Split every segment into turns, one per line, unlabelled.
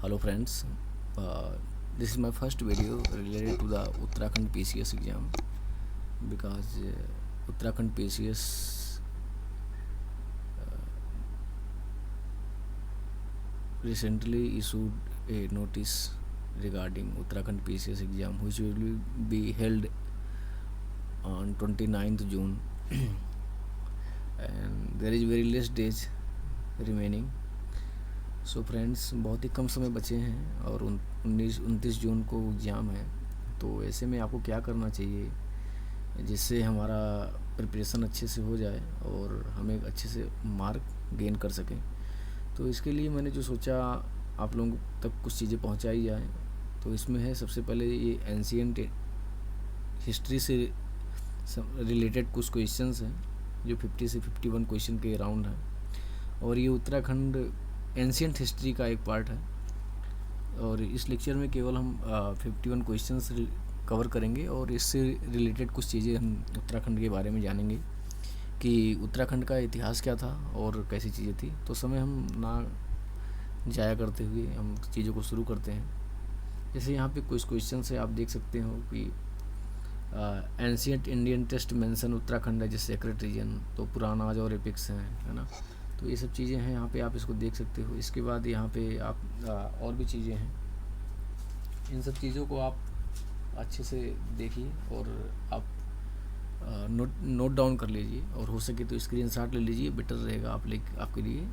Hello friends, this is my first video related to the Uttarakhand PCS exam because Uttarakhand PCS recently issued a notice regarding Uttarakhand PCS exam which will be held on 29th June and there is very less days remaining. So friends बहुत ही कम समय बचे हैं और 29 जून को exam है। तो ऐसे में आपको क्या करना चाहिए जिससे हमारा प्रिपरेशन अच्छे से हो जाए और हम एक अच्छे से मार्क गेन कर सकें। तो इसके लिए मैंने जो सोचा आप लोगों तक कुछ चीज़ें पहुंचाई जाए। तो इसमें है सबसे पहले ये एंशिएंट हिस्ट्री से रिलेटेड कुछ क्वेश्चंस हैं जो 50 से 51 क्वेश्चन के अराउंड हैं और ये उत्तराखंड एंशिएंट हिस्ट्री का एक पार्ट है। और इस लेक्चर में केवल हम 51 क्वेश्चंस कवर करेंगे और इससे रिलेटेड कुछ चीज़ें हम उत्तराखंड के बारे में जानेंगे कि उत्तराखंड का इतिहास क्या था और कैसी चीज़ें थी। तो समय हम ना जाया करते हुए हम चीज़ों को शुरू करते हैं। जैसे यहाँ पे कुछ क्वेश्चन है, आप देख सकते हो कि ancient Indian text mention Uttarakhand as a sacred region. तो पुरानाज और एपिक्स हैं, है ना। तो ये सब चीज़ें हैं, यहाँ पे आप इसको देख सकते हो। इसके बाद यहाँ पे आप और भी चीज़ें हैं, इन सब चीज़ों को आप अच्छे से देखिए और आप नोट डाउन कर लीजिए और हो सके तो स्क्रीनशॉट ले लीजिए, बेटर रहेगा आपके लिए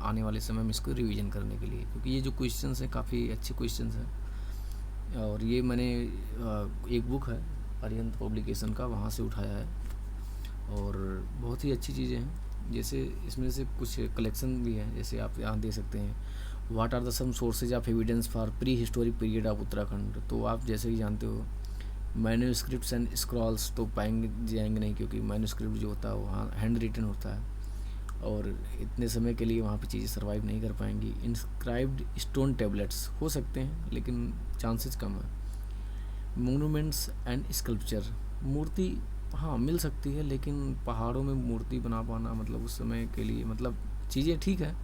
आने वाले समय में इसको रिवीजन करने के लिए, क्योंकि ये जो क्वेश्चंस हैं काफ़ी अच्छे क्वेश्चंस हैं। और ये मैंने एक बुक है अरिहंत पब्लिकेशन का, वहाँ से उठाया है और बहुत ही अच्छी चीज़ें हैं। जैसे इसमें से कुछ कलेक्शन भी है, जैसे आप यहाँ देख सकते हैं what are the some sources of evidence for pre historic period of Uttarakhand. तो आप जैसे ही जानते हो मैन्यूस्क्रिप्ट्स एंड स्क्रॉल्स तो जाएंगे नहीं, क्योंकि मैन्यूस्क्रिप्ट जो होता है वहाँ हैंड रिटन होता है और इतने समय के लिए वहाँ पे चीज़ें सर्वाइव नहीं कर पाएंगी। इंस्क्राइब्ड स्टोन टेबलेट्स हो सकते हैं लेकिन चांसेस कम है। मोनूमेंट्स एंड स्कल्पचर, मूर्ति हाँ मिल सकती है, लेकिन पहाड़ों में मूर्ति बना पाना मतलब उस समय के लिए मतलब चीज़ें ठीक है,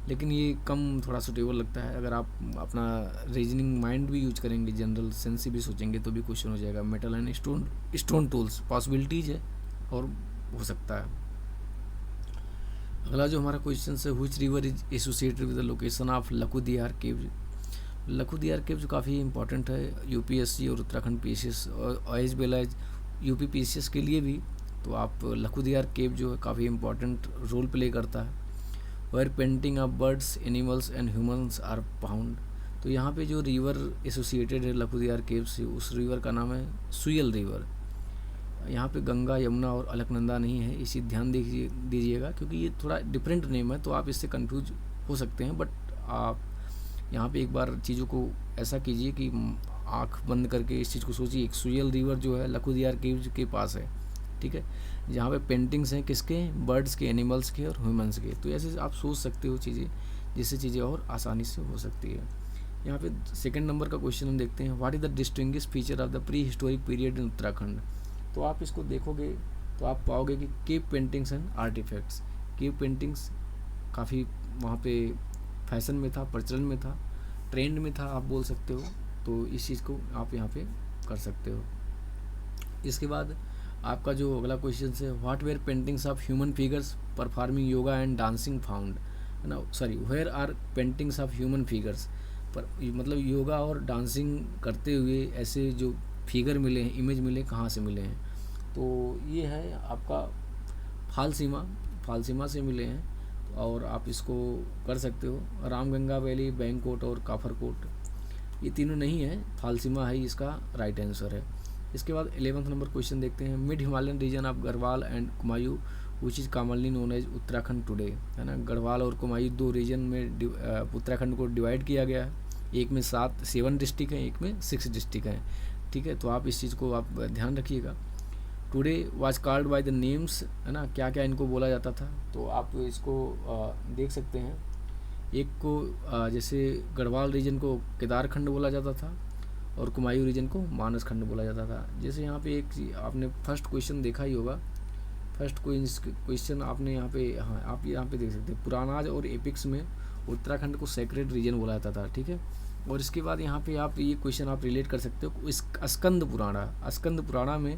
लेकिन ये कम थोड़ा सुटेबल लगता है। अगर आप अपना रीजनिंग माइंड भी यूज करेंगे, जनरल सेंस भी सोचेंगे तो भी क्वेश्चन हो जाएगा। Metal and stone tools possibilities है और हो सकता है। अगला जो हमारा क्वेश्चन है, which river is associated with the location of Lakhudiyar cave. Lakhudiyar cave जो काफ़ी इंपॉर्टेंट है यूपीएससी और उत्तराखंड पीसीएस और as well as UP PCS के लिए भी। तो आप लखुदियार केव जो है काफ़ी इंपॉर्टेंट रोल प्ले करता है। Where painting of birds animals and humans are found. तो यहाँ पे जो रिवर एसोसिएटेड है लखुदियार केव से, उस रिवर का नाम है सुयल रिवर। यहाँ पे गंगा, यमुना और अलकनंदा नहीं है, इसी ध्यान दीजिएगा क्योंकि ये थोड़ा डिफरेंट नेम है, तो आप इससे कंफ्यूज हो सकते हैं। बट आप यहाँ पे एक बार चीज़ों को ऐसा कीजिए कि आँख बंद करके इस चीज़ को सोचिए। एक सुयल रिवर जो है लखुदियार केव के पास है, ठीक है, जहाँ पे पेंटिंग्स हैं किसके, बर्ड्स के, एनिमल्स के और ह्यूमंस के। तो ऐसे आप सोच सकते हो चीज़ें, जिससे चीज़ें और आसानी से हो सकती है। यहाँ पे सेकंड नंबर का क्वेश्चन हम देखते हैं, what is the distinguish feature of the pre historic period in Uttarakhand. तो आप इसको देखोगे तो आप पाओगे कि cave paintings and artifacts. Cave paintings काफ़ी वहाँ पे फैशन में था, प्रचलन में था, ट्रेंड में था, आप बोल सकते हो। तो इस चीज़ को आप यहाँ पे कर सकते हो। इसके बाद आपका जो अगला क्वेश्चन है, what were paintings of human figures performing yoga and dancing found, है ना। Sorry, where are paintings of human figures, पर मतलब योगा और डांसिंग करते हुए ऐसे जो फिगर मिले हैं, इमेज मिले, कहाँ से मिले हैं। तो ये है आपका फालसीमा से मिले हैं और आप इसको कर सकते हो। रामगंगा वैली, बैंकोट और काफरकोट, ये तीनों नहीं है, फालसीमा है इसका राइट आंसर है। इसके बाद 11th नंबर क्वेश्चन देखते हैं, mid Himalayan region of Garhwal and Kumaon which is commonly known as Uttarakhand today, है ना। गढ़वाल और कुमायूं दो रीजन में उत्तराखंड को डिवाइड किया गया है। एक में 7 डिस्ट्रिक्ट हैं, एक में 6 डिस्ट्रिक्ट हैं, ठीक है। तो आप इस चीज़ को आप ध्यान रखिएगा। Today was called by the names, है ना, क्या क्या इनको बोला जाता था। तो आप इसको देख सकते हैं। एक को जैसे गढ़वाल रीजन को केदार खंड बोला जाता था और कुमायूं रीजन को मानस खंड बोला जाता था। जैसे यहाँ पे एक आपने फर्स्ट क्वेश्चन देखा ही होगा, फर्स्ट क्वेश्चन आपने यहाँ पे, हाँ आप यहाँ पे देख सकते हैं, पुरानाज और एपिक्स में उत्तराखंड को सेक्रेड रीजन बोला जाता था, ठीक है। और इसके बाद यहाँ पे आप ये क्वेश्चन आप रिलेट कर सकते हो इस स्कंद पुराणा में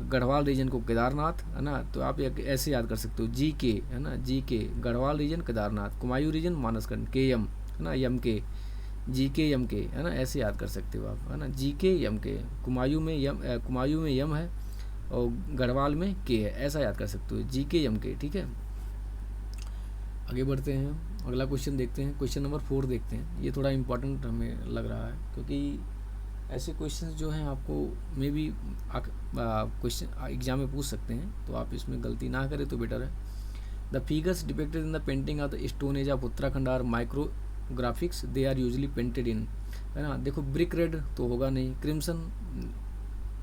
गढ़वाल रीजन को केदारनाथ, है ना, तो आप ऐसे याद कर सकते हो जी के, है ना, जी के गढ़वाल रीजन केदारनाथ, कुमायूं रीजन मानसखंड, के यम, है ना, यम के, जी के यम के, है ना, ऐसे याद कर सकते हो आप, है ना, जी के यम के, कुमायूं में यम है और गढ़वाल में के है, ऐसा याद कर सकते हो, जी के यम के, ठीक है। आगे बढ़ते हैं, अगला क्वेश्चन देखते हैं, क्वेश्चन नंबर 4 देखते हैं। ये थोड़ा इम्पोर्टेंट हमें लग रहा है क्योंकि ऐसे क्वेश्चंस जो हैं आपको मे भी क्वेश्चन एग्जाम में पूछ सकते हैं, तो आप इसमें गलती ना करें तो बेटर है। The figures depicted in the painting of the stone age of Uttarakhand are micrographics, they are usually painted in, है ना, देखो ब्रिक रेड तो होगा नहीं, क्रिम्सन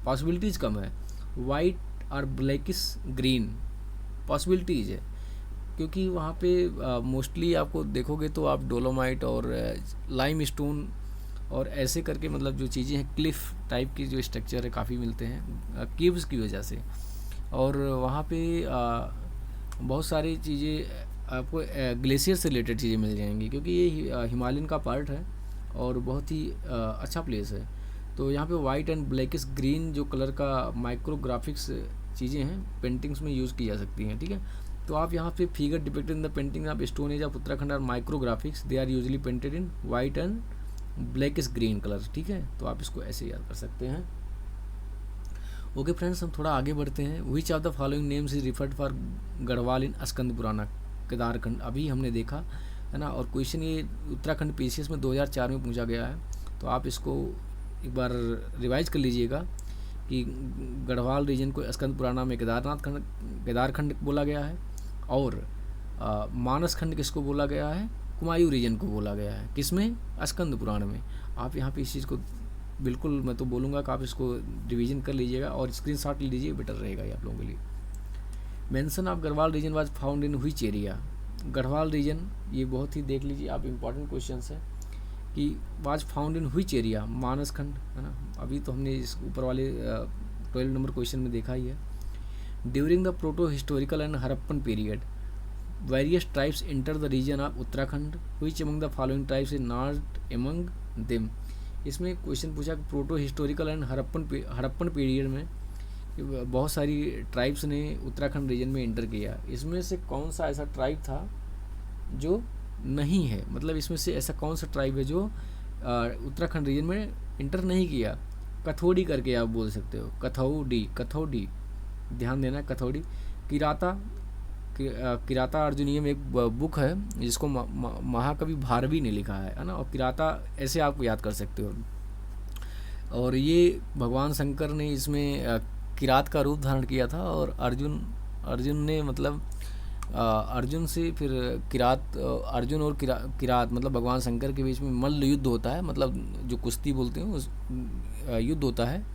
पॉसिबिलिटीज कम है, वाइट और ब्लैकिश ग्रीन पॉसिबिलिटीज है, क्योंकि वहाँ पे मोस्टली आपको देखोगे तो आप डोलोमाइट और लाइम स्टोन और ऐसे करके मतलब जो चीज़ें हैं क्लिफ टाइप की जो स्ट्रक्चर है काफ़ी मिलते हैं केव्स की वजह से, और वहाँ पे बहुत सारी चीज़ें आपको ग्लेशियर से रिलेटेड चीज़ें मिल जाएंगी, क्योंकि ये हिमालयन का पार्ट है और बहुत ही अच्छा प्लेस है। तो यहाँ पे वाइट एंड ब्लैकिश ग्रीन जो कलर का माइक्रोग्राफिक्स चीज़ें हैं पेंटिंग्स में यूज़ की जा सकती हैं, ठीक है। तो आप यहाँ पे figure depicted in the painting of stone age of Uttarakhand are micrographics, they are usually painted in white and blackish green colour, ठीक है। तो आप इसको ऐसे याद कर सकते हैं। ओके फ्रेंड्स, हम थोड़ा आगे बढ़ते हैं। Which of the following names is referred for Garhwal in Skanda Purana, Kedarkhand अभी हमने देखा है ना, और क्वेश्चन ये उत्तराखंड पीसीएस में 2004 में पूछा गया है, तो आप इसको एक बार रिवाइज कर लीजिएगा कि गढ़वाल रीजन को स्कंद पुराना में केदारखंड बोला गया है, और मानस खंड किसको बोला गया है, कुमायूं रीजन को बोला गया है, किसमें, स्कंद पुराण में। आप यहाँ पे इस चीज़ को बिल्कुल मैं तो बोलूँगा कि आप इसको रिवीजन कर लीजिएगा और स्क्रीनशॉट ले लीजिए, बेटर रहेगा ये आप लोगों के लिए। Mention of Garhwal region was found in which area, Garhwal region ये बहुत ही देख लीजिए आप, इंपॉर्टेंट क्वेश्चन है कि was found in which area, Manas Khand, है ना, अभी तो हमने इस ऊपर वाले 12 नंबर क्वेश्चन में देखा ही है। During the proto historical and Harappan period various tribes enter the region of Uttarakhand, which among the following tribes is not among them। इसमें क्वेश्चन पूछा कि proto historical and Harappan period में बहुत सारी ट्राइब्स ने उत्तराखंड रीजन में एंटर किया, इसमें से कौन सा ऐसा ट्राइब था जो नहीं है, मतलब इसमें से ऐसा कौन सा ट्राइब है जो उत्तराखंड रीजन में इंटर नहीं किया। कथौड़ी करके आप बोल सकते हो, कथौड़ी ध्यान देना, कथौड़ी। किराता अर्जुनीय में एक बुक है जिसको महाकवि भारवी ने लिखा है ना, और किराता ऐसे आप याद कर सकते हो। और ये भगवान शंकर ने इसमें किरात का रूप धारण किया था, और अर्जुन ने मतलब अर्जुन से फिर अर्जुन और किरात मतलब भगवान शंकर के बीच में मल्ल युद्ध होता है, मतलब जो कुश्ती बोलते हैं उस युद्ध होता है।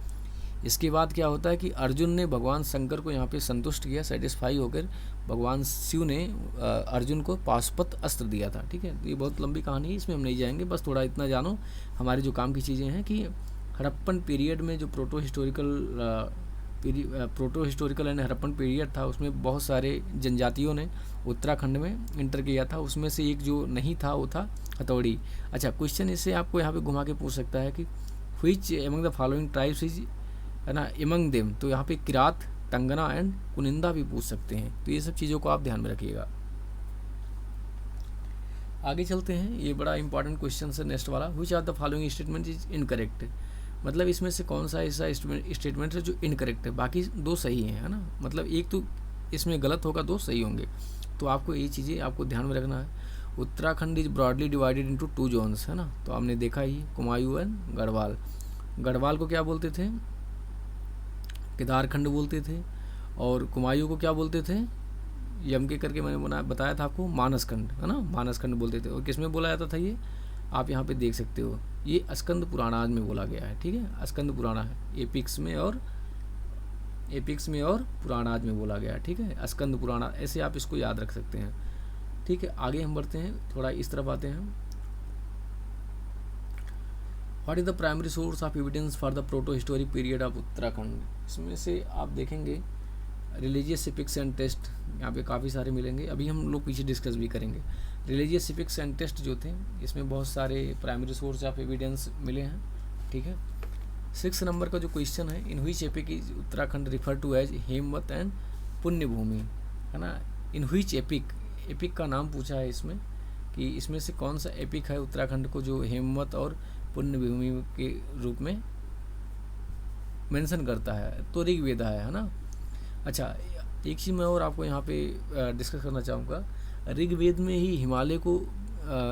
इसके बाद क्या होता है कि अर्जुन ने भगवान शंकर को यहाँ पे संतुष्ट किया, सेटिस्फाई होकर भगवान शिव ने अर्जुन को पाशुपत अस्त्र दिया था, ठीक है। तो ये बहुत लंबी कहानी है, इसमें हम नहीं जाएंगे, बस थोड़ा इतना जानो हमारे जो काम की चीज़ें हैं कि हड़प्पन पीरियड में जो proto historical and Harappan period था, उसमें बहुत सारे जनजातियों ने उत्तराखंड में इंटर किया था, उसमें से एक जो नहीं था वो था हथौड़ी। अच्छा, क्वेश्चन इससे आपको यहाँ पे घुमा के पूछ सकता है कि which among the following tribes is, है ना, एमंग देम, तो यहाँ पे किरात, तंगना एंड कुनिंदा भी पूछ सकते हैं, तो ये सब चीज़ों को आप ध्यान में रखिएगा। आगे चलते हैं, ये बड़ा इंपॉर्टेंट क्वेश्चन है नेक्स्ट वाला। Which of the following statement is incorrect, मतलब इसमें से कौन सा ऐसा स्टेटमेंट है जो इनकरेक्ट है, बाकी दो सही हैं, है ना, मतलब एक तो इसमें गलत होगा, दो सही होंगे, तो आपको ये चीज़ें आपको ध्यान में रखना है। Uttarakhand is broadly divided into 2 zones, है ना, तो आपने देखा ही कुमायूं एंड गढ़वाल। गढ़वाल को क्या बोलते थे, केदारखंड बोलते थे, और कुमायूं को क्या बोलते थे, यम के करके मैंने बताया था आपको, मानसखंड, है ना, मानसखंड बोलते थे। और किस में बोला जाता था ये, आप यहाँ पे देख सकते हो, ये स्कंद पुराणाज में बोला गया है, ठीक है, स्कंद पुराणा है, एपिक्स में और पुराणाज में बोला गया है, ठीक है, स्कंद पुराणा, ऐसे आप इसको याद रख सकते हैं, ठीक है। आगे हम बढ़ते हैं, थोड़ा इस तरफ आते हैं। What is the primary source of evidence for the proto historic period of Uttarakhand, इसमें से आप देखेंगे रिलीजियस एपिक्स एंड टेस्ट, यहाँ पे काफ़ी सारे मिलेंगे, अभी हम लोग पीछे डिस्कस भी करेंगे। रिलीजियस एपिक्स एंड टेस्ट जो थे, इसमें बहुत सारे प्राइमरी सोर्स ऑफ एविडेंस मिले हैं, ठीक है। 6 नंबर का जो क्वेश्चन है, in which epic is Uttarakhand refer to as Hemvat and Punya Bhumi, है ना। इन व्हिच एपिक का नाम पूछा है इसमें, कि इसमें से कौन सा एपिक है उत्तराखंड को जो हेमवत और पुण्य भूमि के रूप में मेंशन करता है, तो ऋग्वेद है ना। अच्छा, एक चीज़ मैं और आपको यहाँ पे डिस्कस करना चाहूँगा, ऋग्वेद में ही हिमालय को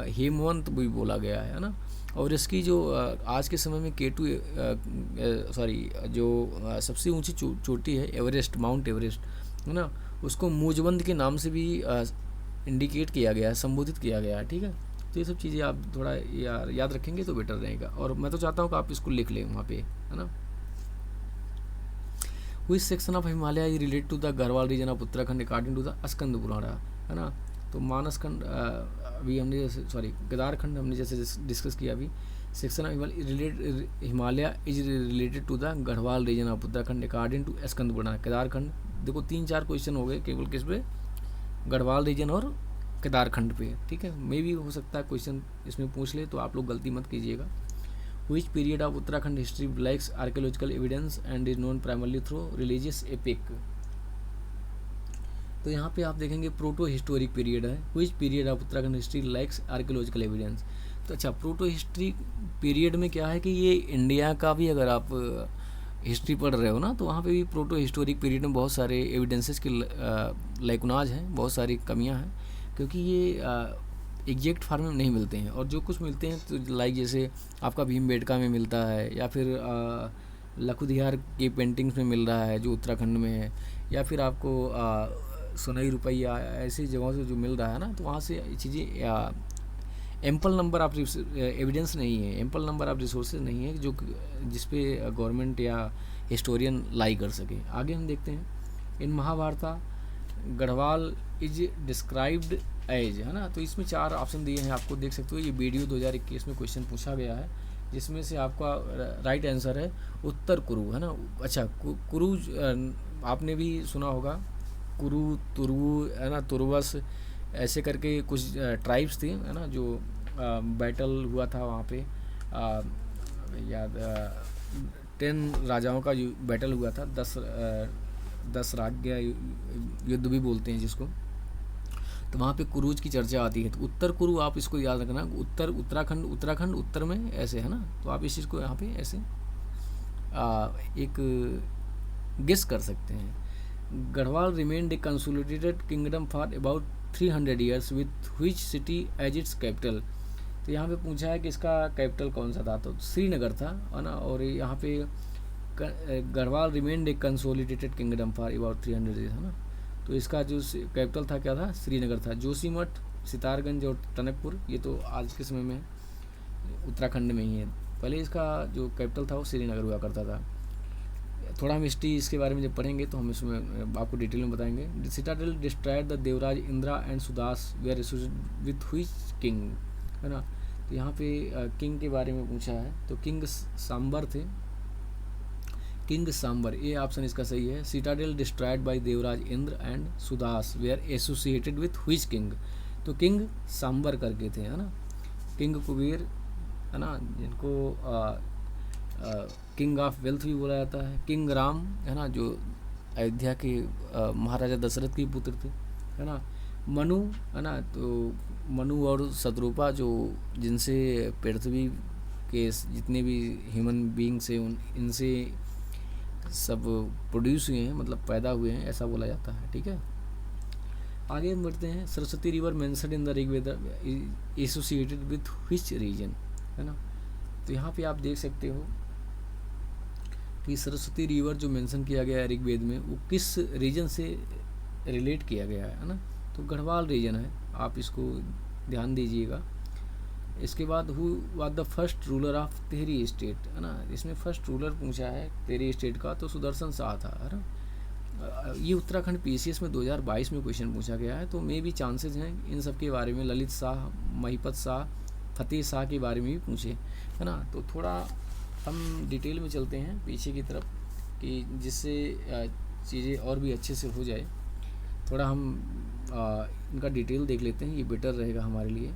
हेमवंत भी बोला गया है ना। और इसकी जो आज के समय में K2 जो सबसे ऊंची चोटी है एवरेस्ट, माउंट एवरेस्ट, है ना, उसको मूजबंद के नाम से भी इंडिकेट किया गया है, संबोधित किया गया है, ठीक है। तो ये सब चीज़ें आप थोड़ा याद रखेंगे तो बेटर रहेगा, और मैं तो चाहता हूँ कि आप इसको लिख लें वहाँ पे, है ना। Which section of Himalaya is related to the Garhwal region of Uttarakhand according to the Skanda Purana, है ना। तो मानसखंड अभी हमने केदारखंड हमने जैसे डिस्कस किया अभी। Section of Himalaya is related to the Garhwal region of Uttarakhand according to Skanda Purana, Kedarkhand. देखो 3-4 क्वेश्चन हो गए केवल किस पे, गढ़वाल रीजन और केदारखंड पे, ठीक है। मे भी हो सकता है क्वेश्चन इसमें पूछ ले, तो आप लोग गलती मत कीजिएगा। Which period of Uttarakhand history lacks archaeological evidence and is known primarily through religious epic? तो यहाँ पे आप देखेंगे प्रोटो हिस्टोरिक पीरियड है। Which period of Uttarakhand history lacks archaeological evidence? तो अच्छा, प्रोटो हिस्ट्री पीरियड में क्या है कि ये इंडिया का भी अगर आप हिस्ट्री पढ़ रहे हो ना, तो वहाँ पे भी प्रोटो हिस्टोरिक पीरियड में बहुत सारे एविडेंसेस के लैकुनाज हैं, बहुत सारी कमियाँ हैं, क्योंकि ये एग्जैक्ट फॉर्म में नहीं मिलते हैं। और जो कुछ मिलते हैं तो लाइक जैसे आपका भीमबेटका में मिलता है, या फिर लखुदियार की पेंटिंग्स में मिल रहा है जो उत्तराखंड में है, या फिर आपको सोनई रुपया ऐसी जगहों से जो मिल रहा है ना, तो वहाँ से चीज़ें एम्पल नंबर ऑफ एविडेंस नहीं है, एम्पल नंबर ऑफ रिसोर्सेज नहीं है जो जिस पे गवर्नमेंट या हिस्टोरियन लाई कर सके। आगे हम देखते हैं, इन महाभारता गढ़वाल इज डिस्क्राइब्ड एज, है ना। तो इसमें 4 ऑप्शन दिए हैं, आपको देख सकते हो। ये वीडियो 2021 में क्वेश्चन पूछा गया है, जिसमें से आपका राइट आंसर है उत्तर कुरु, है ना। अच्छा, कुरु आपने भी सुना होगा, कुरु, तुरु, है ना, तुर्वस, ऐसे करके कुछ ट्राइब्स थी, है ना, जो बैटल हुआ था वहाँ पे, याद 10 राजाओं का बैटल हुआ था, 10 राज्य युद्ध भी बोलते हैं जिसको। तो वहाँ पे कुरुज की चर्चा आती है, तो उत्तर कुरु आप इसको याद रखना, उत्तराखंड उत्तर में ऐसे, है ना। तो आप इस चीज़ को यहाँ पे ऐसे एक गेस कर सकते हैं। Garhwal remained a consolidated kingdom for about 300 years with which city as its capital. तो यहाँ पे पूछा है कि इसका कैपिटल कौन सा था, तो श्रीनगर था, है ना। और यहाँ पे Garhwal remained a consolidated kingdom for about 300 years, है ना। तो इसका जो कैपिटल था क्या था, श्रीनगर था। जोशीमठ, सितारगंज और टनकपुर, ये तो आज के समय में उत्तराखंड में ही है। पहले इसका जो कैपिटल था वो श्रीनगर हुआ करता था। थोड़ा हम हिस्ट्री इसके बारे में जब पढ़ेंगे तो हम इसमें आपको डिटेल में बताएंगे। Citadel destroyed the Devraj Indra and Sudas were associated with which king, है ना। तो यहाँ पे किंग के बारे में पूछा है, तो किंग सांबर थे, किंग सांबर, ये ऑप्शन इसका सही है। Citadel destroyed by Devraj Indra and Sudas were associated with which king, तो किंग सांबर करके थे, है ना। किंग कुबेर, है ना, जिनको किंग ऑफ वेल्थ भी बोला जाता है। किंग राम, है ना, जो अयोध्या के महाराजा दशरथ के पुत्र थे, है ना। मनु, है ना, तो मनु और शत्रुपा जो जिनसे पृथ्वी के जितने भी ह्यूमन बींग्स हैं इनसे सब प्रोड्यूस हुए हैं, मतलब पैदा हुए हैं, ऐसा बोला जाता है, ठीक है। आगे हम बढ़ते हैं। Saraswati river mentioned in the Rigveda associated with which region, है ना। तो यहाँ पे आप देख सकते हो कि सरस्वती रिवर जो मेंशन किया गया है ऋग्वेद में, वो किस रीजन से रिलेट किया गया है ना। तो गढ़वाल रीजन है, आप इसको ध्यान दीजिएगा। इसके बाद who was the first ruler of Tehri state, है ना। इसमें फर्स्ट रूलर पूछा है तेहरी स्टेट का, तो सुदर्शन शाह था, है ना। ये उत्तराखंड पीसीएस में 2022 में क्वेश्चन पूछा गया है, तो मे भी चांसेस हैं इन सब के बारे में, ललित शाह, महिपत शाह, फतेह शाह के बारे में भी पूछे, है ना। तो थोड़ा हम डिटेल में चलते हैं पीछे की तरफ, कि जिससे चीज़ें और भी अच्छे से हो जाए। थोड़ा हम इनका डिटेल देख लेते हैं, ये बेटर रहेगा हमारे लिए।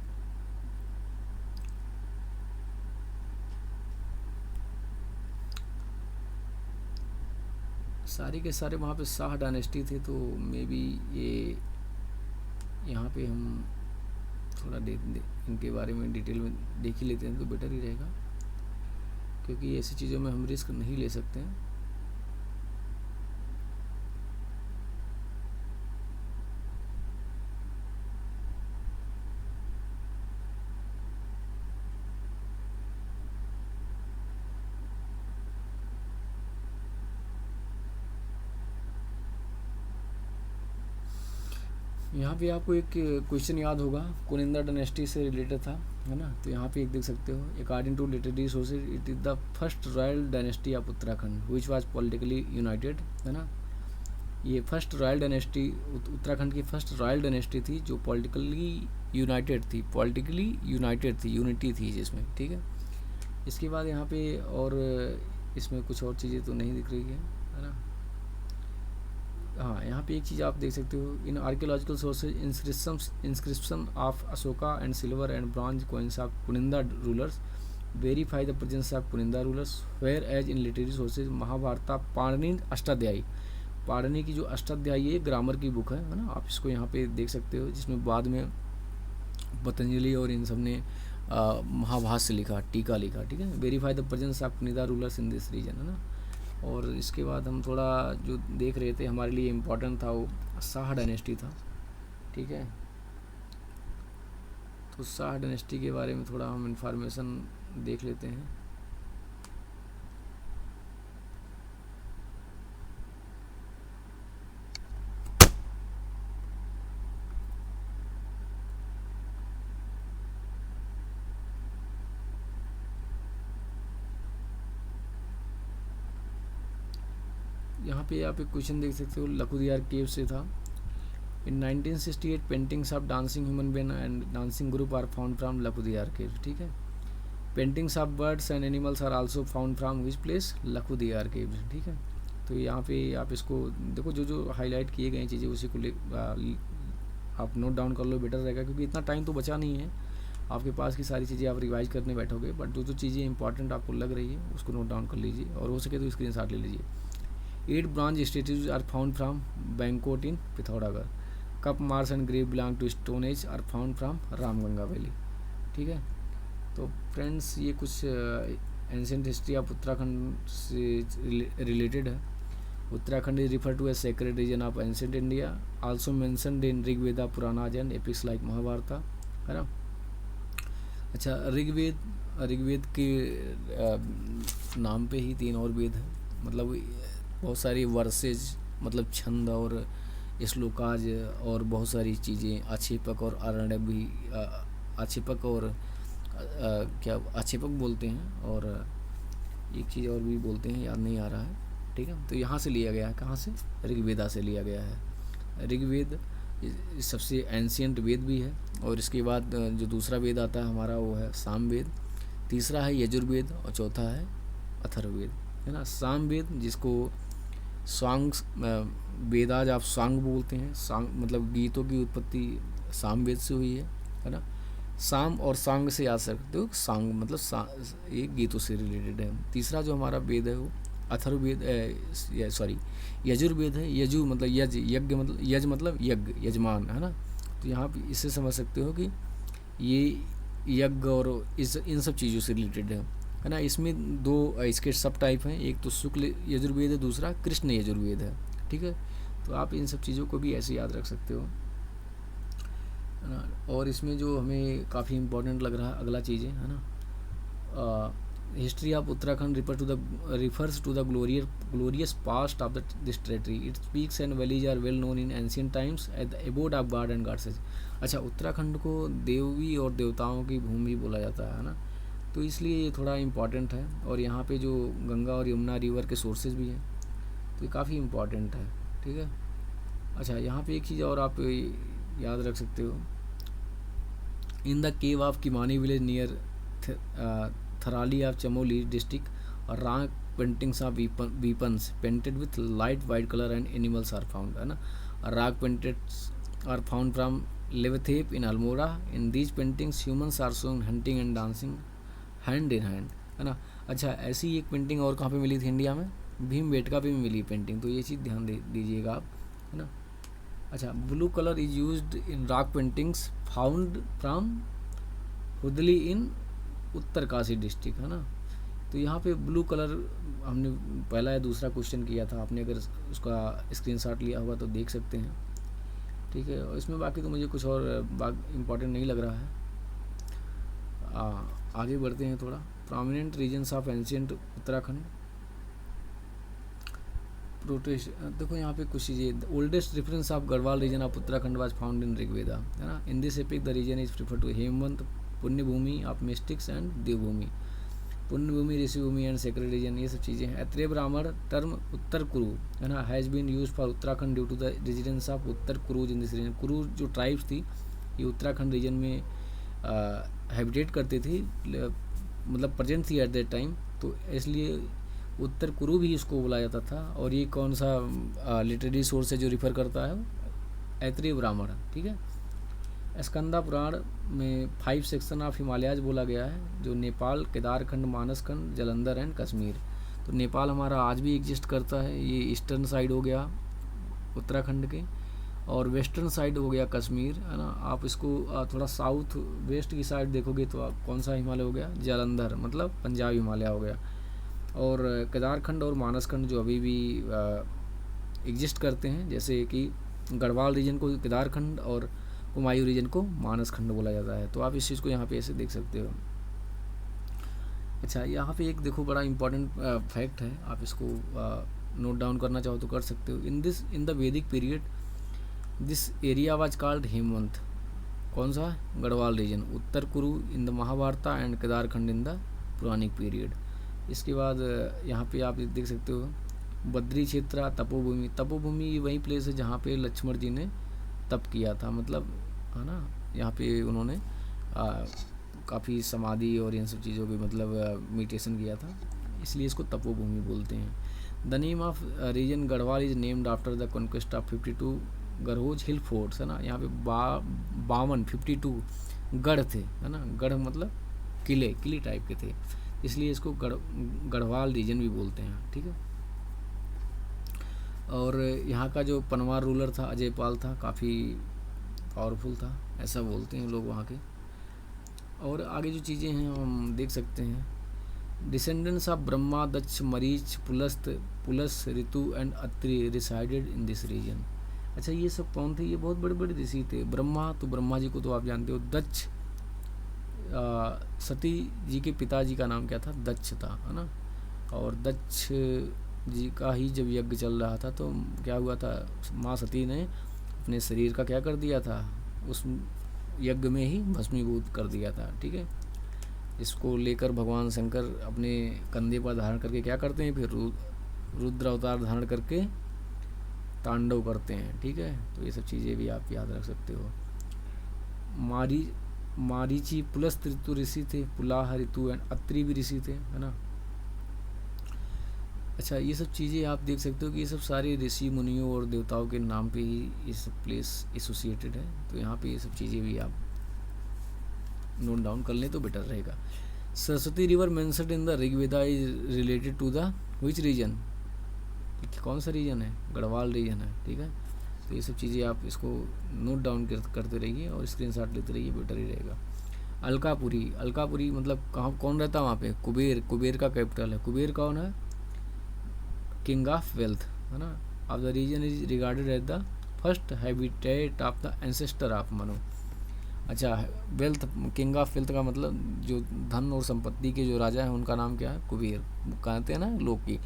सारे के सारे वहाँ पे शाह डायनेस्टी थे, तो मे बी ये यहाँ पे हम थोड़ा इनके बारे में डिटेल में देख ही लेते हैं तो बेटर ही रहेगा, क्योंकि ऐसी चीज़ों में हम रिस्क नहीं ले सकते हैं। यहाँ पे आपको एक क्वेश्चन याद होगा, कुनिंदा डायनेस्टी से रिलेटेड था, है ना। तो यहाँ पे एक देख सकते हो, according to literary sources it is the first royal dynasty of Uttarakhand which was politically united, है ना। ये फर्स्ट रॉयल डायनेस्टी उत्तराखंड की फर्स्ट रॉयल डायनेस्टी थी जो पॉलिटिकली यूनाइटेड थी, यूनिटी थी जिसमें, ठीक है। इसके बाद यहाँ पे और इसमें कुछ और चीज़ें तो नहीं दिख रही है ना। हाँ, यहाँ पे एक चीज़ आप देख सकते हो, in archaeological sources inscription of Ashoka and silver and bronze coins of Kuninda rulers verify the presence of Kuninda rulers, where as in literary sources Mahabharata Panini Ashtadhyayi. Panini की जो अष्टाध्यायी है ग्रामर की बुक है ना, आप इसको यहाँ पे देख सकते हो, जिसमें बाद में पतंजलि और इन सब ने महाभाष्य लिखा, टीका लिखा, ठीक है। Verify the presence of Kuninda rulers in this region, है ना। और इसके बाद हम थोड़ा जो देख रहे थे हमारे लिए इम्पोर्टेंट था वो शाह डायनेस्टी था, ठीक है। तो शाह डायनेस्टी के बारे में थोड़ा हम इंफॉर्मेशन देख लेते हैं। यहाँ पे आप एक क्वेश्चन देख सकते हो, लखुदियार केव से था। In 1968 paintings of dancing human being and dancing group are found from Lakhudiyar cave, ठीक है। Paintings of birds and animals are also found from which place, Lakhudiyar cave, ठीक है। तो यहाँ पे आप इसको देखो, जो जो हाईलाइट किए गए चीज़ें उसी को आप नोट डाउन कर लो, बेटर रहेगा, क्योंकि इतना टाइम तो बचा नहीं है आपके पास की सारी चीज़ें आप रिवाइज करने बैठोगे, बट जो जो चीज़ें इंपॉर्टेंट आपको लग रही है उसको नोट डाउन कर लीजिए, और हो सके तो स्क्रीनशॉट ले लीजिए। 8 bronze statues are found from Bangkok in Pithoragarh. Cup marks and grave belong to stone age are found from Ramganga valley, ठीक है। तो फ्रेंड्स ये कुछ एंशिएंट हिस्ट्री ऑफ उत्तराखंड से रिलेटेड है। Uttarakhand is refer to a sacred region of ancient India, also mentioned in Rigveda Puranas and epics like Mahabharata, है ना। अच्छा, ऋग्वेद के नाम पे ही 3 और वेद हैं, मतलब बहुत सारी वर्सेज, मतलब छंद और श्लोकाज और बहुत सारी चीज़ें, आक्षेपक और आरण्यक भी, आक्षेपक और क्या आक्षेपक बोलते हैं, और एक चीज़ और भी बोलते हैं, याद नहीं आ रहा है, ठीक है। तो यहाँ से लिया गया है, कहाँ से, ऋग्वेदा से लिया गया है। ऋग्वेद सबसे एंशिएंट वेद भी है, और इसके बाद जो दूसरा वेद आता है हमारा वो है सामवेद, तीसरा है यजुर्वेद, और चौथा है अथर्ववेद, है ना। सामवेद जिसको सॉन्ग्स वेदाज आप सॉन्ग बोलते हैं, सॉन्ग मतलब गीतों की उत्पत्ति सामवेद से हुई है ना। साम और सॉन्ग से याद सकते हो, सॉन्ग मतलब ये गीतों से रिलेटेड है। तीसरा जो हमारा वेद है वो अथर्ववेद, सॉरी यजुर्वेद है। यजु मतलब यज, यज्ञ मतलब यज मतलब यज्ञ, यजमान, है ना। तो यहाँ पे इससे समझ सकते हो कि ये यज्ञ और इन सब चीज़ों से रिलेटेड है ना। इसमें 2 इसके सब टाइप हैं, एक तो शुक्ल यजुर्वेद है, दूसरा कृष्ण यजुर्वेद है, ठीक है। तो आप इन सब चीज़ों को भी ऐसे याद रख सकते हो, है ना। और इसमें जो हमें काफ़ी इम्पोर्टेंट लग रहा है अगला चीज़ें, है ना। History of Uttarakhand refers to the glorious past of this territory. Its peaks and valleys are well known in ancient times as the abode of god and goddesses. अच्छा, उत्तराखंड को देवी और देवताओं की भूमि बोला जाता है ना, तो इसलिए ये थोड़ा इम्पॉर्टेंट है। और यहाँ पे जो गंगा और यमुना रिवर के सोर्सेज भी हैं, तो ये काफ़ी इम्पॉर्टेंट है, ठीक है। अच्छा, यहाँ पे एक चीज़ और आप याद रख सकते हो, in the cave of Kimani village near Tharali of Chamoli district और rock paintings of weapons painted with light white colour and animals are found, है ना। Rock painted are found from Lwethap in Almora. In these paintings humans are shown hunting and dancing hand in hand, है ना। अच्छा, ऐसी एक painting और कहाँ पे मिली थी इंडिया में, भीमबेटका पे भी मिली पेंटिंग, तो ये चीज़ ध्यान दे दीजिएगा आप, है ना। अच्छा, blue colour is used in rock paintings found from Hudli in Uttarkashi district, है ना। तो यहाँ पे ब्लू कलर हमने पहला या दूसरा क्वेश्चन किया था, आपने अगर उसका स्क्रीनशॉट लिया होगा तो देख सकते हैं, ठीक है। और इसमें बाकी तो मुझे कुछ और इम्पोर्टेंट नहीं लग रहा है। आगे बढ़ते हैं थोड़ा। Prominent regions of ancient Uttarakhand protest, देखो यहाँ पे कुछ चीज़ें। Oldest reference of Garhwal region of Uttarakhand was found in Rigveda, है ना। In this epic the region is prefer to Hemvant Punyabhumi of mystics and Devbhumi, Punyabhumi Rishibhumi and sacred region, ये सब चीज़ें हैं। अत्रेय ब्राह्मण टर्म उत्तर कुरु, है ना, has been use for Uttarakhand due to the residence of Uttar Kurus in this region. Kuru जो ट्राइब्स थी ये उत्तराखंड रीजन में हैबिटेट करती थी, मतलब प्रेजेंट थी एट दैट टाइम, तो इसलिए उत्तर कुरु भी इसको बोला जाता था। और ये कौन सा लिटरेरी सोर्स है जो रिफ़र करता है, ऐत्रेय ब्राह्मण, ठीक है। स्कंदा पुराण में 5 सेक्शन ऑफ हिमालयाज बोला गया है, जो नेपाल, केदारखंड, मानसखंड, जलंधर एंड कश्मीर। तो नेपाल हमारा आज भी एग्जिस्ट करता है, ये ईस्टर्न साइड हो गया उत्तराखंड के, और वेस्टर्न साइड हो गया कश्मीर, है ना। आप इसको थोड़ा साउथ वेस्ट की साइड देखोगे तो आप कौन सा हिमालय हो गया, जलंधर, मतलब पंजाब हिमालय हो गया। और केदारखंड और मानसखंड जो अभी भी एग्जिस्ट करते हैं, जैसे कि गढ़वाल रीजन को केदारखंड और कुमायूं रीजन को मानसखंड बोला जाता है। तो आप इस चीज़ को यहाँ पे ऐसे देख सकते हो। अच्छा, यहाँ पे एक देखो बड़ा इंपॉर्टेंट फैक्ट है, आप इसको नोट डाउन करना चाहो तो कर सकते हो। In the Vedic period this area was called Hemvant. कौन सा, Garhwal region. Uttar Kuru in the Mahabharata and Kedarkhand in the Puranic period. इसके बाद यहाँ पे आप देख सकते हो बद्री क्षेत्र तपोभूमि। तपोभूमि वही प्लेस है जहाँ पे लक्ष्मण जी ने तप किया था, मतलब, है ना। यहाँ पे उन्होंने काफ़ी समाधि और इन सब चीज़ों की मतलब मेडिटेशन किया था, इसलिए इसको तपोभूमि बोलते हैं। The name of region Garhwal is named after the conquest of 52 Garhs hill forts, है ना। यहाँ पे 52 गढ़ थे, है ना। गढ़ मतलब किले टाइप के थे, इसलिए इसको गढ़वाल रीजन भी बोलते हैं, ठीक है। और यहाँ का जो पनवार रूलर था अजयपाल था, काफ़ी पावरफुल था, ऐसा बोलते हैं लोग वहाँ के। और आगे जो चीज़ें हैं हम देख सकते हैं। Descendants of Brahma, Daksha, Marich, Pulas, Ritu and Atri resided in this region. अच्छा, ये सब कौन थे, ये बहुत बड़े बड़े ऋषि थे। ब्रह्मा, तो ब्रह्मा जी को तो आप जानते हो। दक्ष, सती जी के पिताजी का नाम क्या था, दक्ष था, है ना। और दक्ष जी का ही जब यज्ञ चल रहा था तो क्या हुआ था, माँ सती ने अपने शरीर का क्या कर दिया था, उस यज्ञ में ही भस्मीभूत कर दिया था, ठीक है। इसको लेकर भगवान शंकर अपने कंधे पर धारण करके क्या करते हैं, फिर रुद्र अवतार धारण करके तांडव करते हैं, ठीक है। तो ये सब चीज़ें भी आप याद रख सकते हो। मारीची पुलस ऋतु ऋषि थे, पुलाह ऋतु एंड अत्रि भी ऋषि थे, है ना। अच्छा, ये सब चीज़ें आप देख सकते हो कि ये सब सारे ऋषि मुनियों और देवताओं के नाम पे ही ये सब प्लेस एसोसिएटेड है। तो यहाँ पे ये सब चीज़ें भी आप नोट डाउन कर लें तो बेटर रहेगा। Saraswati river mentioned in the Rigveda is related to the which region, कौन सा रीजन है, गढ़वाल रीजन है, ठीक है। तो ये सब चीज़ें आप इसको नोट डाउन करते रहिए और स्क्रीनशॉट लेते रहिए, बेटर ही रहेगा। अलकापुरी मतलब कहाँ, कौन रहता है वहाँ पे, कुबेर का कैपिटल है। कुबेर कौन है, किंग ऑफ वेल्थ, है ना। Of the region is regarded as the first habitat of the ancestor of Manu. अच्छा, वेल्थ, किंग ऑफ वेल्थ का मतलब जो धन और संपत्ति के जो राजा हैं उनका नाम क्या है, कुबेर। कहते हैं ना लोग की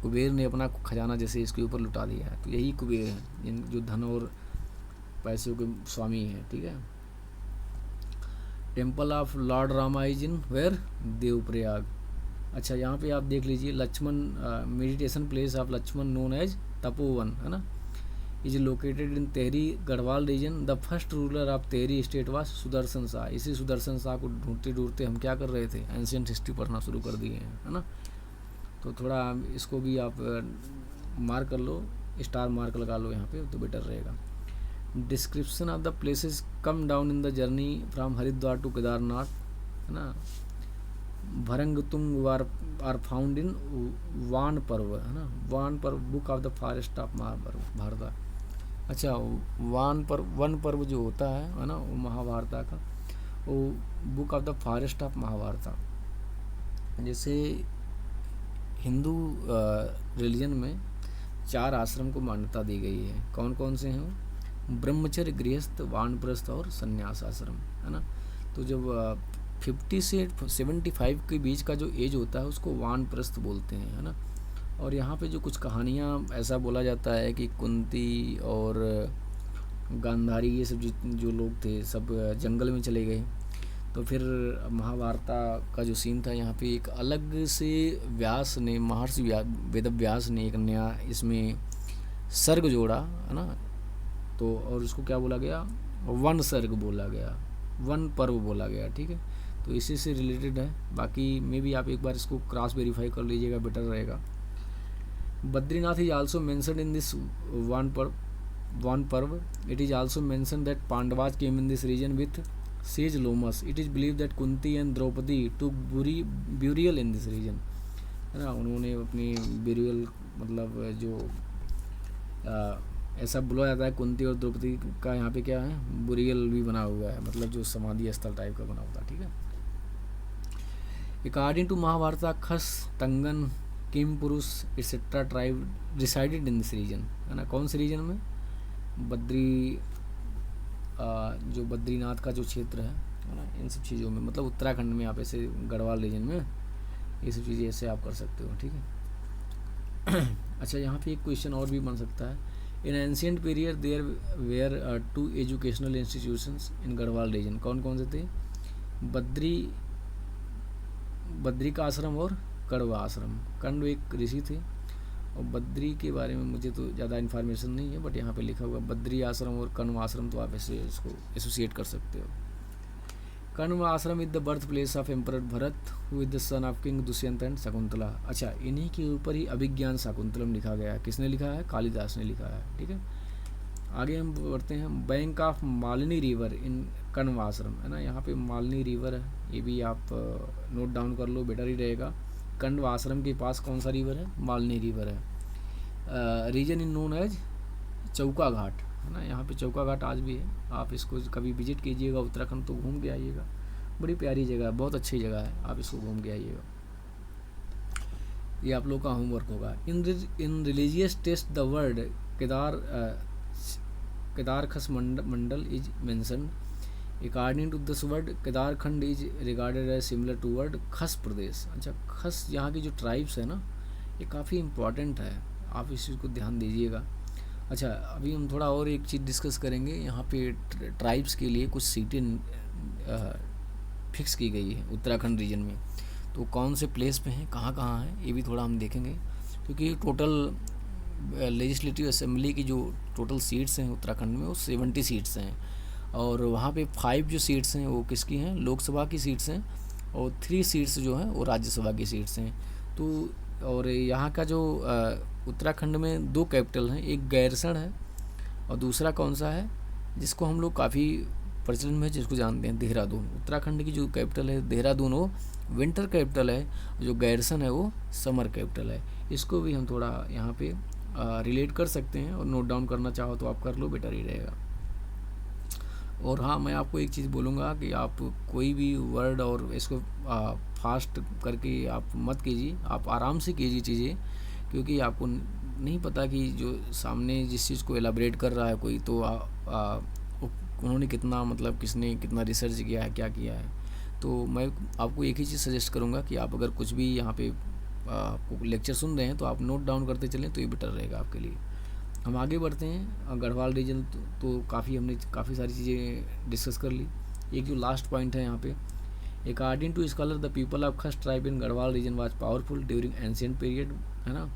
कुबेर ने अपना खजाना जैसे इसके ऊपर लुटा दिया है, तो यही कुबेर है जो धन और पैसों के स्वामी हैं, ठीक है। Temple of lord Rama is in where, Devprayag. अच्छा, यहाँ पे आप देख लीजिए Lakshman meditation place of Lakshman known as Tapovan, है ना, is located in Tehri Garhwal region. The first ruler of Tehri state was Sudarshan Shah. इसी सुदर्शन शाह को ढूंढते ढूंढते हम क्या कर रहे थे, एंशियंट हिस्ट्री पढ़ना शुरू कर दिए हैं, है ना। तो थोड़ा इसको भी आप मार्क कर लो, स्टार मार्क लगा लो यहाँ पे, तो बेटर रहेगा। Description of the places come down in the journey from Haridwar to Kedarnath, है ना। भरंगतुंग आर फाउंड इन वान पर्व, है ना, Van Parva book of the forest of Mahabharata. अच्छा, वन पर्व जो होता है ना, वो महाभारत का, वो book of the forest of Mahabharata. जैसे हिंदू रिलीजन में 4 आश्रम को मान्यता दी गई है। कौन कौन से हैं? ब्रह्मचर्य, गृहस्थ, वानप्रस्थ और संन्यास आश्रम, है ना। तो जब 50 से 75 के बीच का जो एज होता है उसको वानप्रस्थ बोलते हैं, है ना। और यहाँ पे जो कुछ कहानियाँ ऐसा बोला जाता है कि कुंती और गांधारी ये सब जो लोग थे सब जंगल में चले गए। तो फिर महाभारत का जो सीन था, यहाँ पे एक अलग से व्यास ने, महर्षि वेद व्यास ने एक नया इसमें सर्ग जोड़ा, है ना। तो और उसको क्या बोला गया? वन सर्ग बोला गया, वन पर्व बोला गया, ठीक है। तो इसी से रिलेटेड है। बाकी मे भी आप एक बार इसको क्रॉस वेरीफाई कर लीजिएगा, बेटर रहेगा। Badrinath is also mentioned in this Van Parv. It is also mentioned that Pandavas came in this region with sage Lomas. It is believe that Kunti and Draupadi took burial in this region, है ना। उन्होंने अपनी ब्यूरियल मतलब जो ऐसा बोला जाता है कुंती और द्रौपदी का यहाँ पे क्या है, बुरियल भी बना हुआ है, मतलब जो समाधि स्थल टाइप का बना हुआ था, ठीक है। According to Mahabharat, Khas, Tangan, Kim Purush etcetera tribe resided in this region, है ना। कौन से रीजन में? जो बद्रीनाथ का जो क्षेत्र है ना, इन सब चीज़ों में, मतलब उत्तराखंड में आप ऐसे गढ़वाल रीजन में ये सब चीज़ें ऐसे आप कर सकते हो, ठीक है। अच्छा, यहाँ पे एक क्वेश्चन और भी बन सकता है। In ancient period there were 2 educational institutions in Garhwal region. कौन कौन से थे? बद्री का आश्रम और कण्व आश्रम। कण्व एक ऋषि थे और बद्री के बारे में मुझे तो ज़्यादा इन्फॉर्मेशन नहीं है, बट यहाँ पे लिखा हुआ बद्री आश्रम और कण्व आश्रम, तो आप ऐसे इसको एसोसिएट कर सकते हो। कण्व आश्रम is the birth place of emperor Bharat who is the son of king Dushyant and Shakuntala. अच्छा, इन्हीं के ऊपर ही अभिज्ञान शाकुंतलम लिखा गया है। किसने लिखा है? कालिदास ने लिखा है, ठीक है। आगे हम बढ़ते हैं। Bank of Malini river in Kanva आश्रम, है ना। यहाँ पे मालिनी रिवर है, ये भी आप नोट डाउन कर लो, बेटर ही रहेगा। कण्व आश्रम के पास कौन सा रिवर है? मालिनी रिवर है। रीजन इन नोन एज चौका घाट, है ना। यहाँ पे चौका घाट आज भी है। आप इसको कभी विजिट कीजिएगा उत्तराखंड तो घूम के आइएगा, बड़ी प्यारी जगह है, बहुत अच्छी जगह है, आप इसको घूम के आइएगा। ये आप लोग का होमवर्क होगा। In religious test the word Kedarkhas Mandal is mentioned. According to this word Kedarkhand is regarded as similar to word Khas Pradesh. अच्छा, खस यहाँ की जो ट्राइब्स है ना, ये काफ़ी इम्पॉर्टेंट है, आप इस चीज़ को ध्यान दीजिएगा। अच्छा, अभी हम थोड़ा और एक चीज़ डिस्कस करेंगे। यहाँ पे ट्राइब्स के लिए कुछ सीटें फिक्स की गई है उत्तराखंड रीजन में, तो कौन से प्लेस पे हैं, कहाँ कहाँ हैं, ये भी थोड़ा हम देखेंगे। क्योंकि टोटल लेजिस्लेटिव असेंबली की जो टोटल सीट्स हैं उत्तराखंड में वो 70 सीट्स हैं, और वहाँ पे 5 जो सीट्स हैं वो किसकी हैं? लोकसभा की सीट्स हैं, और 3 सीट्स जो हैं वो राज्यसभा की सीट्स हैं। तो और यहाँ का जो उत्तराखंड में 2 कैपिटल हैं, एक गैरसैंण है और दूसरा कौन सा है जिसको हम लोग काफ़ी प्रचलन में जिसको जानते हैं, देहरादून। उत्तराखंड की जो कैपिटल है देहरादून वो विंटर कैपिटल है, जो गैरसैंण है वो समर कैपिटल है। इसको भी हम थोड़ा यहाँ पे रिलेट कर सकते हैं, और नोट डाउन करना चाहो तो आप कर लो, बेटर ही रहेगा। और हाँ, मैं आपको एक चीज़ बोलूँगा कि आप कोई भी वर्ड और इसको फास्ट करके आप मत कीजिए, आप आराम से कीजिए चीज़ें, क्योंकि आपको नहीं पता कि जो सामने जिस चीज़ को एलाबरेट कर रहा है कोई, तो उन्होंने कितना, मतलब किसने कितना रिसर्च किया है, क्या किया है। तो मैं आपको एक ही चीज़ सजेस्ट करूँगा कि आप अगर कुछ भी यहाँ पे आपको लेक्चर सुन रहे हैं तो आप नोट डाउन करते चलें, तो ये बेटर रहेगा आपके लिए। हम आगे बढ़ते हैं। गढ़वाल रीजन तो काफ़ी हमने काफ़ी सारी चीज़ें डिस्कस कर ली। एक जो लास्ट पॉइंट है यहाँ पे, according to scholar the people of Khas tribe in Garhwal region was powerful during ancient period, है ना।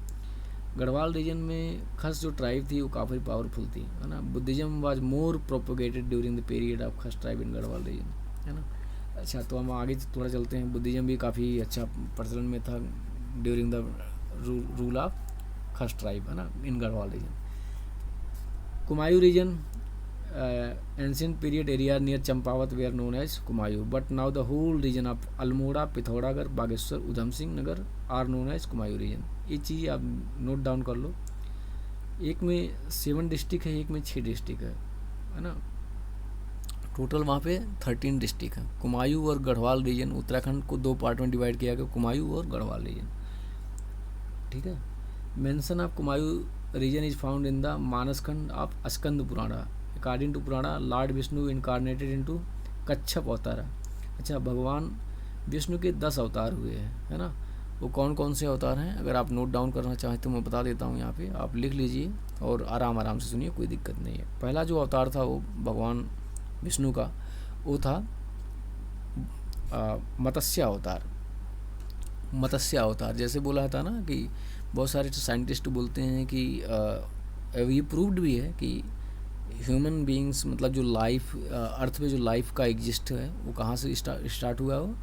गढ़वाल रीजन में खस जो ट्राइब थी वो काफ़ी पावरफुल थी, है ना। Buddhism was more propagated during the period of Khas tribe in Garhwal region, है ना। अच्छा, तो हम आगे थोड़ा चलते हैं। बुद्धिज्म भी काफ़ी अच्छा प्रचलन में था during the rule of Khas tribe, है ना, in Garhwal region. Kumaon region ancient period area near Champavat were known as Kumayu, but now the whole region of Almora, Pithoragarh, Bageshwar, Udham Singh Nagar are known as Kumayu region. ये चीज़ आप note down कर लो. एक में 7 district है, एक में 6 district है ना. टोटल वहाँ पे 13 डिस्ट्रिक्ट है. कुमायूं और गढ़वाल रीजन, उत्तराखंड को 2 पार्ट में डिवाइड किया गया, कुमायूं और गढ़वाल रीजन. ठीक है. Mention of Kumaon region is found in the Manaskhand of Skanda Purana. According to Purana, lord Vishnu incarnated into Kachchhap avatar. अच्छा, भगवान विष्णु के 10 अवतार हुए हैं, है ना. वो कौन कौन से अवतार हैं, अगर आप नोट डाउन करना चाहें तो मैं बता देता हूँ. यहाँ पे आप लिख लीजिए और आराम आराम से सुनिए, कोई दिक्कत नहीं है. पहला जो अवतार था वो भगवान विष्णु का, वो था मत्स्य अवतार. मत्स्य अवतार जैसे बोला था ना कि बहुत सारे साइंटिस्ट बोलते हैं कि ये प्रूव्ड भी है कि ह्यूमन बीइंग्स, मतलब जो लाइफ अर्थ पे जो लाइफ का एग्जिस्ट है वो कहाँ से स्टार्ट हुआ, वो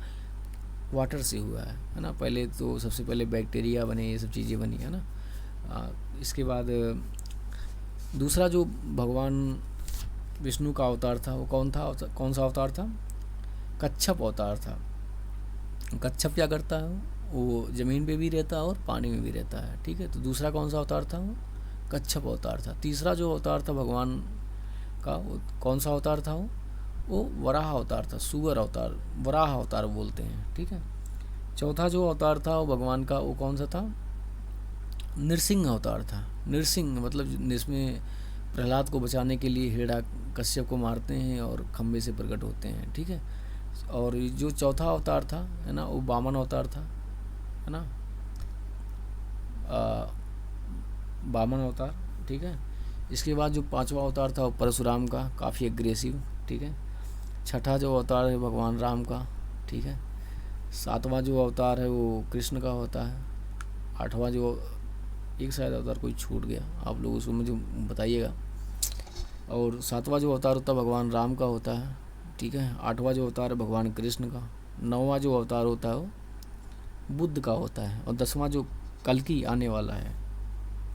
वाटर से हुआ है ना. पहले तो सबसे पहले बैक्टीरिया बने, ये सब चीज़ें बनी, है ना. इसके बाद दूसरा जो भगवान विष्णु का अवतार था वो कौन सा अवतार था? कच्छप अवतार था. कच्छप क्या करता है, वो ज़मीन पे भी रहता है और पानी में भी रहता है. ठीक है. तो दूसरा कौन सा अवतार था? वो कच्छप अवतार था. तीसरा जो अवतार था भगवान का, वो कौन सा अवतार था? वो वराह अवतार था. सुअर अवतार, वराह अवतार बोलते हैं. ठीक है. चौथा जो अवतार था वो भगवान का, वो कौन सा था? नृसिंह अवतार था. नृसिंह मतलब जिसमें प्रहलाद को बचाने के लिए हिरण्य कश्यप को मारते हैं और खम्भे से प्रकट होते हैं. ठीक है. और जो चौथा अवतार था, है ना, वो वामन अवतार था, है ना, वामन अवतार. ठीक है. इसके बाद जो 5वां अवतार था वो परशुराम का, काफ़ी एग्रेसिव. ठीक है. छठा जो अवतार है भगवान राम का. ठीक है. 7वां जो अवतार है वो कृष्ण का होता है. 8वां जो, एक शायद अवतार कोई छूट गया, आप लोग उसको मुझे बताइएगा. और 7वां जो अवतार होता है भगवान राम का होता है. ठीक है. 8वां जो अवतार है भगवान कृष्ण का. 9वां जो अवतार होता है वो बुद्ध का होता है. और 10वां जो कल्कि आने वाला है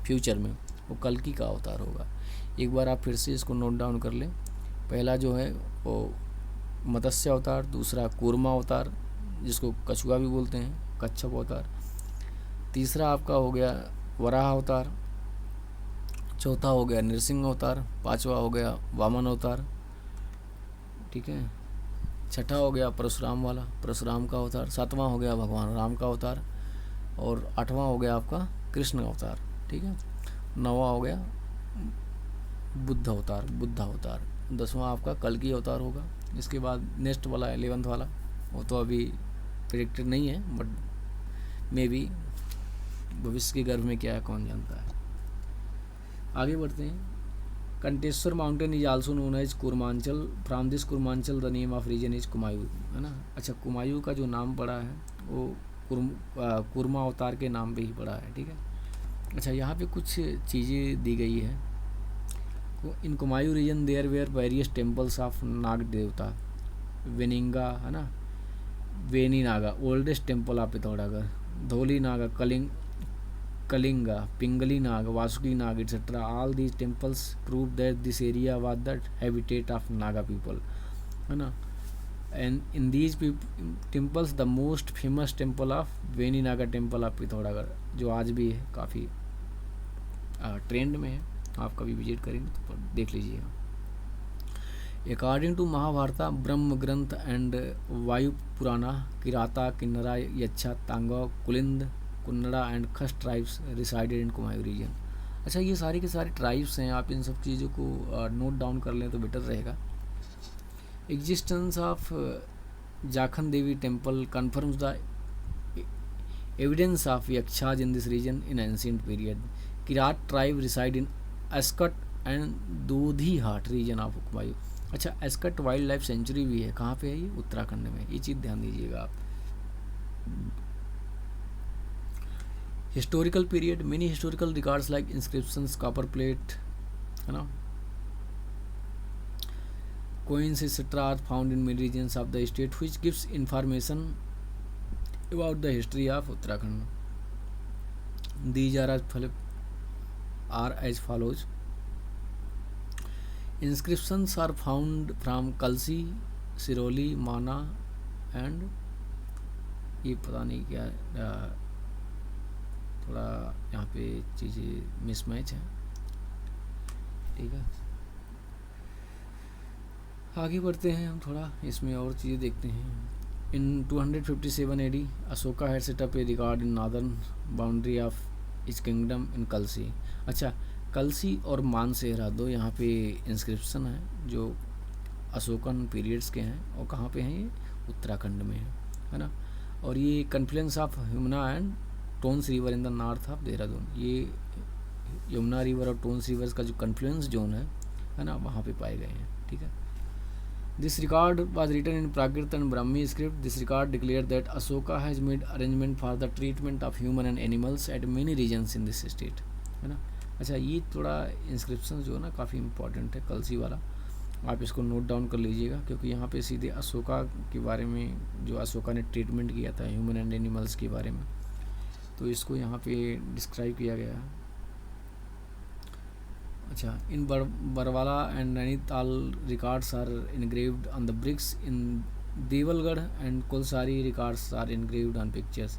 फ्यूचर में, वो कल्कि का अवतार होगा. एक बार आप फिर से इसको नोट डाउन कर लें. पहला जो है वो मत्स्य अवतार, दूसरा कूर्मा अवतार जिसको कछुआ भी बोलते हैं, कच्छप अवतार. तीसरा आपका हो गया वराह अवतार. चौथा हो गया नृसिंह अवतार. 5वां हो गया वामन अवतार. ठीक है. छठा हो गया परशुराम वाला, परशुराम का अवतार. 7वां हो गया भगवान राम का अवतार. और 8वां हो गया आपका कृष्ण अवतार. ठीक है. 9वां हो गया बुद्ध अवतार, बुद्ध अवतार. 10वां आपका कल्कि अवतार होगा. इसके बाद नेक्स्ट वाला 11th वाला, वो तो अभी प्रेडिक्टेड नहीं है, बट मे बी भविष्य के गर्भ में क्या है कौन जानता है. आगे बढ़ते हैं. Kanteshwar mountain is also known as Kurmanchal. From this Kurmanchal the name of region is Kumaon, है ना. अच्छा, कुमायूं का जो नाम पड़ा है वो कूर्मा अवतार के नाम पे ही पड़ा है. ठीक है. अच्छा, यहाँ पे कुछ चीज़ें दी गई है. In Kumaon region there were various temples of Nag Devta. Veninga, है ना, Veni Naga oldest temple of Pithoragarh. Dholi Naga, Kalinga, Pingali Nag, Vasuki Nag, etc. All these temples prove that this area was the habitat of Naga people, है ना. And in these temples, the most famous temple of Veni Naga temple of Pithoragarh, जो आज भी है, काफ़ी trend में है. आप कभी विजिट करेंगे तो देख लीजिएगा. अकॉर्डिंग टू महाभारता, ब्रह्म ग्रंथ एंड वायु पुराना, Kirata, किन्नरा, यच्छा, तांगव, Kulinda, कुन्नड़ा and Khas tribes resided in Kumaon reason. अच्छा, ये सारी के सारे ट्राइब्स हैं. आप इन सब चीज़ों को नोट डाउन कर लें तो बेटर रहेगा. Existence of Jakhan Devi temple confirms the evidence of Yakshas in this region in ancient period. Kirat tribe reside in Askot and Dudhi Hat region of Kumaon. अच्छा, एस्कट वाइल्ड लाइफ सेंचुरी भी है. कहाँ पे है ये? उत्तराखंड में. ये चीज़ ध्यान दीजिएगा आप. Historical period, many historical records like inscriptions, copper plate, है ना, coins etc. are found in many regions of the state, which gives information about the history of Uttarakhand. These are as follows. inscriptions are found from कलसी, सिरोली, माना and ये पता नहीं क्या थोड़ा यहाँ पे चीज़ें मिसमैच हैं, ठीक है। आगे बढ़ते हैं हम, थोड़ा इसमें और चीज़ें देखते हैं। इन 257 AD Ashoka had set up A record in northern boundary of इस किंगडम इन कलसी। अच्छा, कलसी और मानसेहरा दो यहाँ पे इंस्क्रिप्शन है जो अशोकन पीरियड्स के हैं, और कहाँ पे हैं ये, उत्तराखंड में है ना। और ये confluence of Yamuna and Tons river in the north of Dehradun, ये यमुना रिवर और टोन्स रिवर्स का जो कन्फ्लुएंस जोन है ना, वहाँ पे पाए गए हैं, ठीक है। This record was written in Prakrit and Brahmi script. This record declared that Ashoka has made arrangement for the treatment of human and animals at many regions in this state, है ना। अच्छा, ये थोड़ा इंस्क्रिप्शन जो है ना काफ़ी important है, कलसी वाला, आप इसको नोट डाउन कर लीजिएगा, क्योंकि यहाँ पे सीधे अशोका के बारे में, जो अशोका ने ट्रीटमेंट किया था ह्यूमन एंड एनिमल्स के बारे में, तो इसको यहाँ पे डिस्क्राइब किया गया है। अच्छा, in Barwala and Nainital records are engraved on the bricks, in Devalgarh and Kolsari records are engraved on pictures,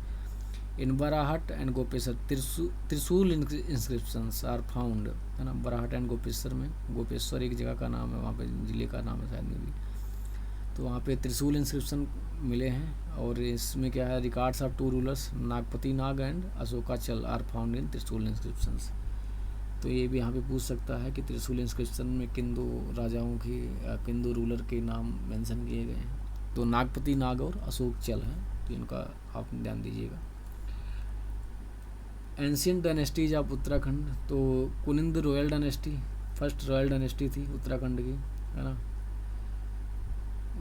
in Barahat and Gopeshwar Trishul inscriptions are found, है ना। बराहट एंड गोपेश्वर में, गोपेश्वर एक जगह का नाम है, वहाँ पे ज़िले का नाम है शायद में भी, तो वहाँ पे त्रिशूल इंस्क्रिप्शन मिले हैं। और इसमें क्या है, records of 2 rulers Nagpati Nag and Ashokachal are found in Trishul inscriptions. तो ये भी यहाँ पे पूछ सकता है कि त्रिशूल इंस्क्रिप्शन में किन दो राजाओं के, किन दो रूलर के नाम मेंशन किए गए हैं, तो नागपति नाग और अशोक चल हैं, तो इनका आप ध्यान दीजिएगा। एंशियंट डायनेस्टीज ऑफ उत्तराखंड, तो Kuninda royal dynasty first royal dynasty थी उत्तराखंड की, है ना।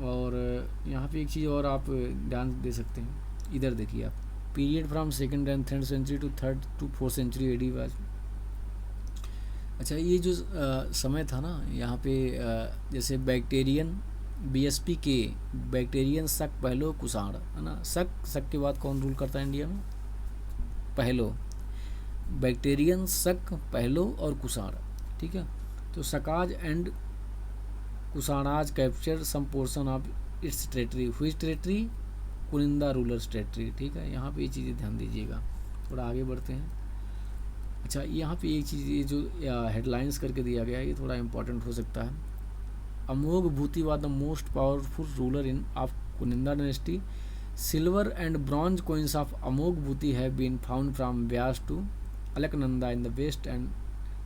और यहाँ पे एक चीज़ और आप ध्यान दे सकते हैं, इधर देखिए आप, period from 2nd and 3rd century to 3rd to 4th century AD was. अच्छा, ये जो समय था ना यहाँ पे, जैसे बैक्टीरियन BSP के बैक्टीरियन शक पहलो कुषाण, है ना। शक के बाद कौन रूल करता है इंडिया में, पहलो, बैक्टीरियन शक पहलो और कुषाण, ठीक है। तो Sakas and Kushanas capture some portion of its territory, हुई टेरिटरी, कुनिंदा रूलर्स टेरिटरी, ठीक है। यहाँ पे ये चीज़ें ध्यान दीजिएगा। थोड़ा आगे बढ़ते हैं। अच्छा, यहाँ पे एक चीज़, ये जो हेडलाइंस करके दिया गया है, ये थोड़ा इंपॉर्टेंट हो सकता है। Amogh Bhuti was the most powerful ruler in of Kuninda dynasty, silver and bronze coins of Amogh Bhuti have been found from Vyas to Alaknanda in the west and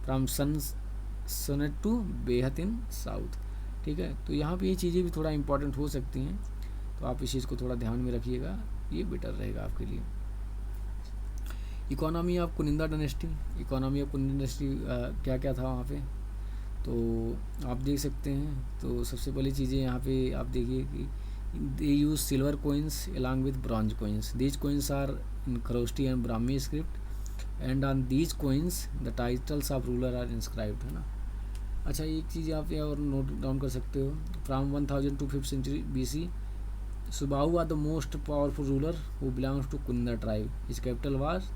from Sansanet to Behat in south, ठीक है। तो यहाँ पे ये चीज़ें भी थोड़ा इंपॉर्टेंट हो सकती हैं, तो आप इस चीज़ को थोड़ा ध्यान में रखिएगा, ये बेटर रहेगा आपके लिए। Economy of Kuninda dynasty, economy of Kuninda dynasty क्या क्या था वहाँ पे, तो आप देख सकते हैं। तो सबसे पहली चीज़ें यहाँ पे आप देखिए कि they use silver coins along with bronze coins, these coins are in Kharoshti and Brahmi script and on these coins the titles of ruler are inscribed, है ना। अच्छा, एक चीज़ आप यहाँ और नोट डाउन कर सकते हो, from 1000 to 5th century BC, Subahu are the most powerful ruler who belongs to Kuninda tribe, his capital was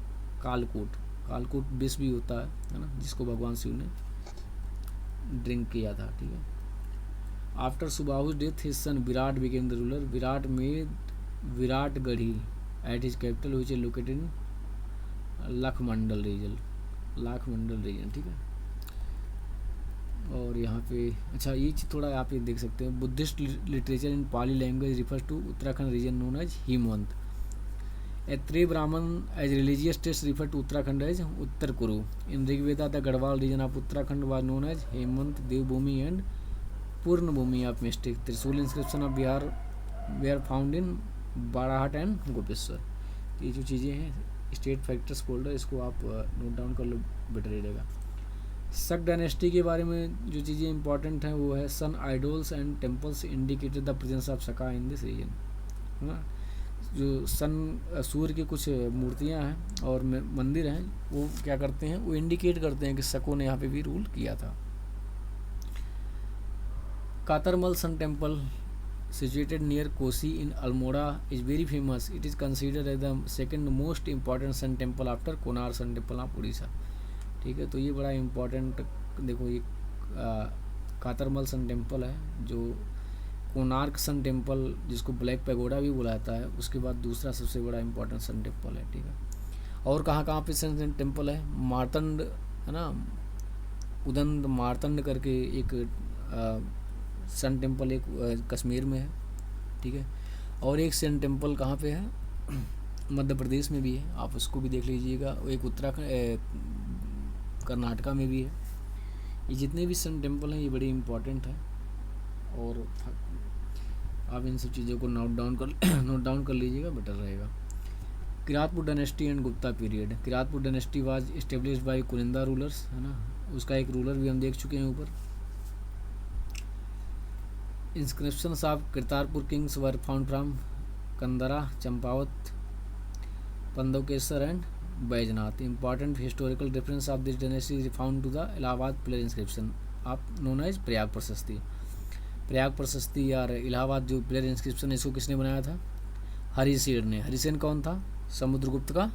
Kalkut, Kalkut विष भी होता है ना, जिसको भगवान शिव ने ड्रिंक किया था, ठीक है। After Subahu's death his son Virat became the ruler, Virat made Viratgarhi at his capital which is located in Lakhamandal region, ठीक है। और यहाँ पे अच्छा, ये चीज़ थोड़ा आप ये देख सकते हैं, Buddhist literature in Pali language refers to Uttarakhand region known as Himvant, Aitareya Brahmana as religious test refer to Uttarakhand as Uttar Kuru, in Rigveda the Garhwal region of Uttarakhand was known as Hemant Devbhumi and Purn Bhumi of mystic, Trishul inscription of Bihar were found in Barahat and Gopeshwar. ये जो चीज़ें हैं state factors folder, इसको आप note down कर लो, better रहेगा। शक dynasty के बारे में जो चीज़ें इंपॉर्टेंट हैं वो है sun idols and temples indicated the presence of Shaka in this region, है ना। जो सन सूर्य की कुछ मूर्तियां हैं और मंदिर हैं, वो क्या करते हैं, वो इंडिकेट करते हैं कि शकों ने यहाँ पे भी रूल किया था। Katarmal sun temple situated near Kosi in Almora is very famous. It is considered as the second most important sun temple after Konar sun temple of Odisha, ठीक है। तो ये बड़ा इम्पोर्टेंट, देखो ये कातरमल सन टेम्पल है, जो कोणार्क सन टेम्पल जिसको ब्लैक पैगोडा भी बुलाता है, उसके बाद दूसरा सबसे बड़ा इम्पोर्टेंट सन टेम्पल है, ठीक है। और कहाँ कहाँ पे सन टेम्पल है, मार्तंड है ना, उदंड मार्तंड करके एक सन टेम्पल एक कश्मीर में है, ठीक है। और एक सन टेम्पल कहाँ पे है, मध्य प्रदेश में भी है, आप उसको भी देख लीजिएगा। एक उत्तराखंड कर्नाटका में भी है। ये जितने भी सन टेम्पल हैं ये बड़ी इम्पोर्टेंट है, और आप इन सब चीज़ों को नोट डाउन कर लीजिएगा, बेटर रहेगा। Kiratpur dynasty and Gupta period. Kiratpur dynasty was established by Kuninda rulers, है ना, उसका एक रूलर भी हम देख चुके हैं ऊपर। Inscriptions of Kartarpur kings were found from Kandara, Champawat, Pandukeshwar and Baijnath. Important historical difference of this dynasty is found to the Allahabad pillar inscription of known as Prayag Prashasti. Prayag प्रशस्ति या इलाहाबाद जो पिलर इंस्क्रिप्शन है, इसको किसने बनाया था, हरिसेन ने। हरिसेन कौन था, समुद्रगुप्त का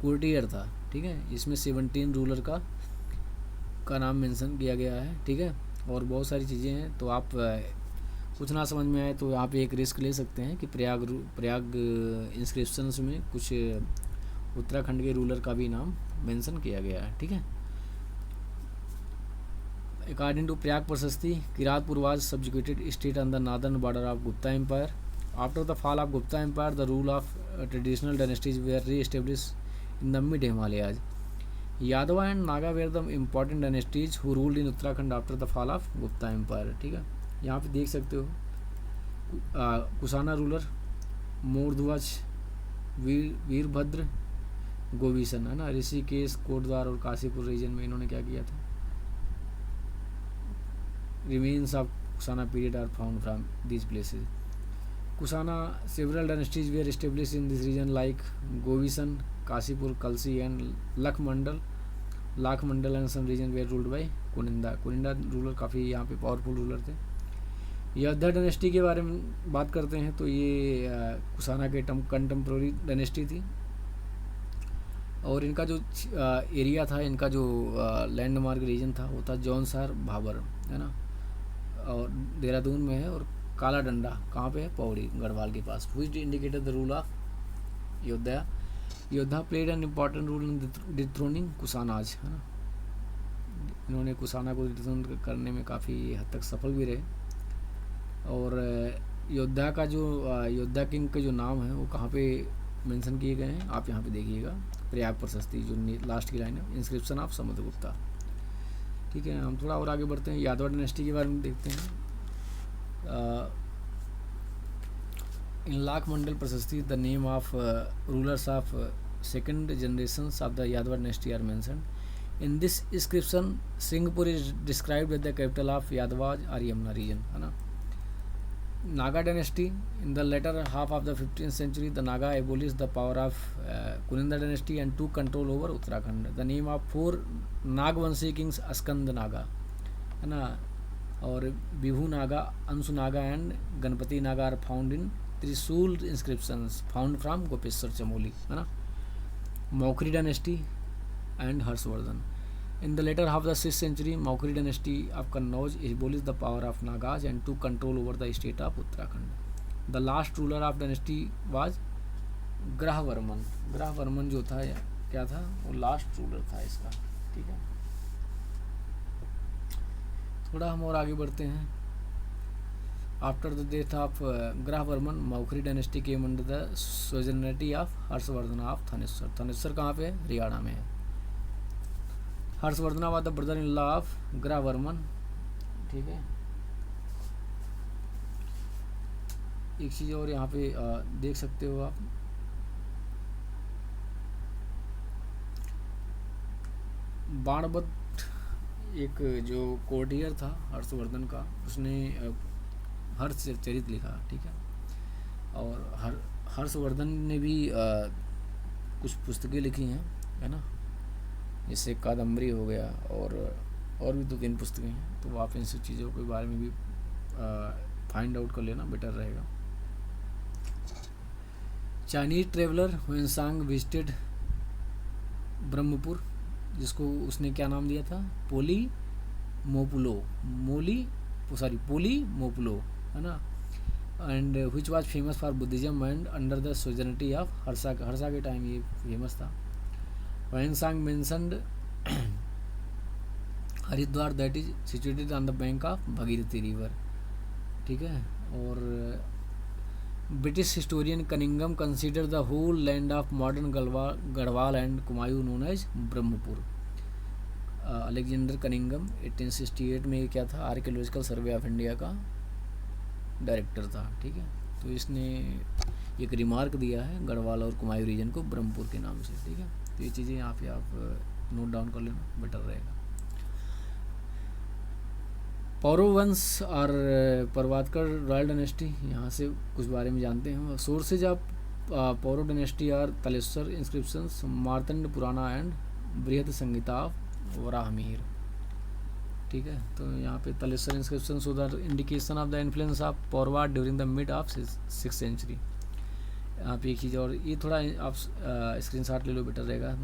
कोर्टियर था, ठीक है। इसमें 17 रूलर का नाम मेंशन किया गया है, ठीक है। और बहुत सारी चीज़ें हैं, तो आप कुछ ना समझ में आए तो आप एक रिस्क ले सकते हैं कि प्रयाग इंस्क्रिप्शंस में कुछ उत्तराखंड के रूलर का भी नाम मेंशन किया गया है, ठीक है। According to Prayag Prashasti, Kiratpur was subjugated state on the northern border of Gupta empire. After the fall of Gupta empire, the rule of traditional dynasties were reestablished in the mid Himalayas. Yadava and Naga were the important dynasties who ruled in Uttarakhand after the fall of Gupta empire, ठीक है। यहाँ पे देख सकते हो Kushana ruler, Mordhwaj, Virbhadra, Govisan, है ना, ऋषिकेश, कोटद्वार और काशीपुर रीजन में इन्होंने क्या किया था। Remains of Kushana period are found from these places. Kushana several dynasties were established in this region like Govisan, Kasipur, Kalsi and Lakhmandal and some region were ruled by Kuninda। Kuninda ruler काफ़ी यहाँ पे पावरफुल रूलर थे। योद्धा dynasty के बारे में बात करते हैं तो ये कुशाना के कंटेम्प्रोरी डायनेस्टी थी, और इनका जो एरिया था, इनका जो लैंडमार्क रीजन था वो था जौनसार भाबर, है ना, और देहरादून में है। और काला डंडा कहाँ पे है, पौड़ी गढ़वाल के पास। Which indicated the rule of Yoddha. Yoddha played an important role in dethroning Kushanas, है ना, इन्होंने कुशाना को डिथ्रोन करने में काफ़ी हद तक सफल भी रहे। और योद्धा का जो योद्धा किंग के जो नाम है वो कहाँ पे मेंशन किए गए हैं, आप यहाँ पे देखिएगा, प्रयाग प्रशस्ति जो लास्ट की लाइन है, इंस्क्रिप्शन ऑफ समुद्रगुप्ता, ठीक है। हम थोड़ा और आगे बढ़ते हैं, यादव डायनेस्टी के बारे में देखते हैं। In Lakhamandal Prashasti the name of rulers of second generations of the Yadav dynasty are mentioned in this inscription. Singhpur is described as the capital of Yadavas और यमुना रीजन, है ना। Naga dynasty in the later half of the 15th century the Naga abolish the power of Kuninda dynasty and to control over Uttarakhand. The name of 4 Nagvanshi kings Askand Naga, है ना, और Vibhu Naga, Anshu Naga and Ganpati Naga are found in Trishul inscriptions found from Gopeshwar Chamoli, है ना। Maukhari dynasty and Harshvardhan in the later half the 6th century Maukhari dynasty of Kannauj abolish the power of Nagas and to control over the state of Uttarakhand. The last ruler of dynasty was Grahavarman. Grahavarman जो था क्या था, वो last ruler था इसका, ठीक है। थोड़ा हम और आगे बढ़ते हैं। After the death of Grahavarman, Maukhari dynasty came under the suzerainty of Harshvardhan of Thaneshwar. Thaneshwar कहाँ पे है, हरियाणा में है। Harshvardhan was the brother in law of Grahavarman, ठीक है। एक चीज़ और यहाँ पे देख सकते हो आप, बाणभट्ट एक जो कोर्टियर था हर्षवर्धन का, उसने हर्ष चरित लिखा, ठीक है। और हर्षवर्धन ने भी कुछ पुस्तकें लिखी हैं, है ना, जैसे कादम्बरी हो गया, और भी 2-3 पुस्तकें हैं, तो आप इन सब चीज़ों के बारे में भी फाइंड आउट कर लेना, बेटर रहेगा। Chinese traveller Hiuen Tsang visited Brahmapur, जिसको उसने क्या नाम दिया था, मोपुलो पोली मोपुलो, है ना, and which was famous for Buddhism and under the suzerainty of Harsha के टाइम ये फेमस था। Xuanzang mentioned Haridwar that is situated on the bank of Bhagirathi river, ठीक है। और British historian Cunningham consider the whole land of modern Garhwal and Kumaon known as Brahmapur. Alexander Cunningham 1868 में क्या था, archaeological survey of India का डायरेक्टर था, ठीक है। तो इसने एक रिमार्क दिया है गढ़वाल और कुमायूं रीजन को ब्रह्मपुर के नाम से, ठीक है। तो ये चीज़ें यहाँ पे आप नोट डाउन कर लेना, बेटर रहेगा। पौरव वंश और परवातकर रॉयल डायनेस्टी, यहाँ से कुछ बारे में जानते हैं। Sources of Paurav dynasty are Taleshwar inscriptions, Martand Purana and बृहद संहिता ऑफ वराहमिहिर, ठीक है। तो यहाँ पे Taleshwar inscription show the indication of the influence of Paurava during the mid of 6th century. यहाँ पे एक चीज़ और, ये थोड़ा आप स्क्रीनशॉट ले लो, बेटर रहेगा।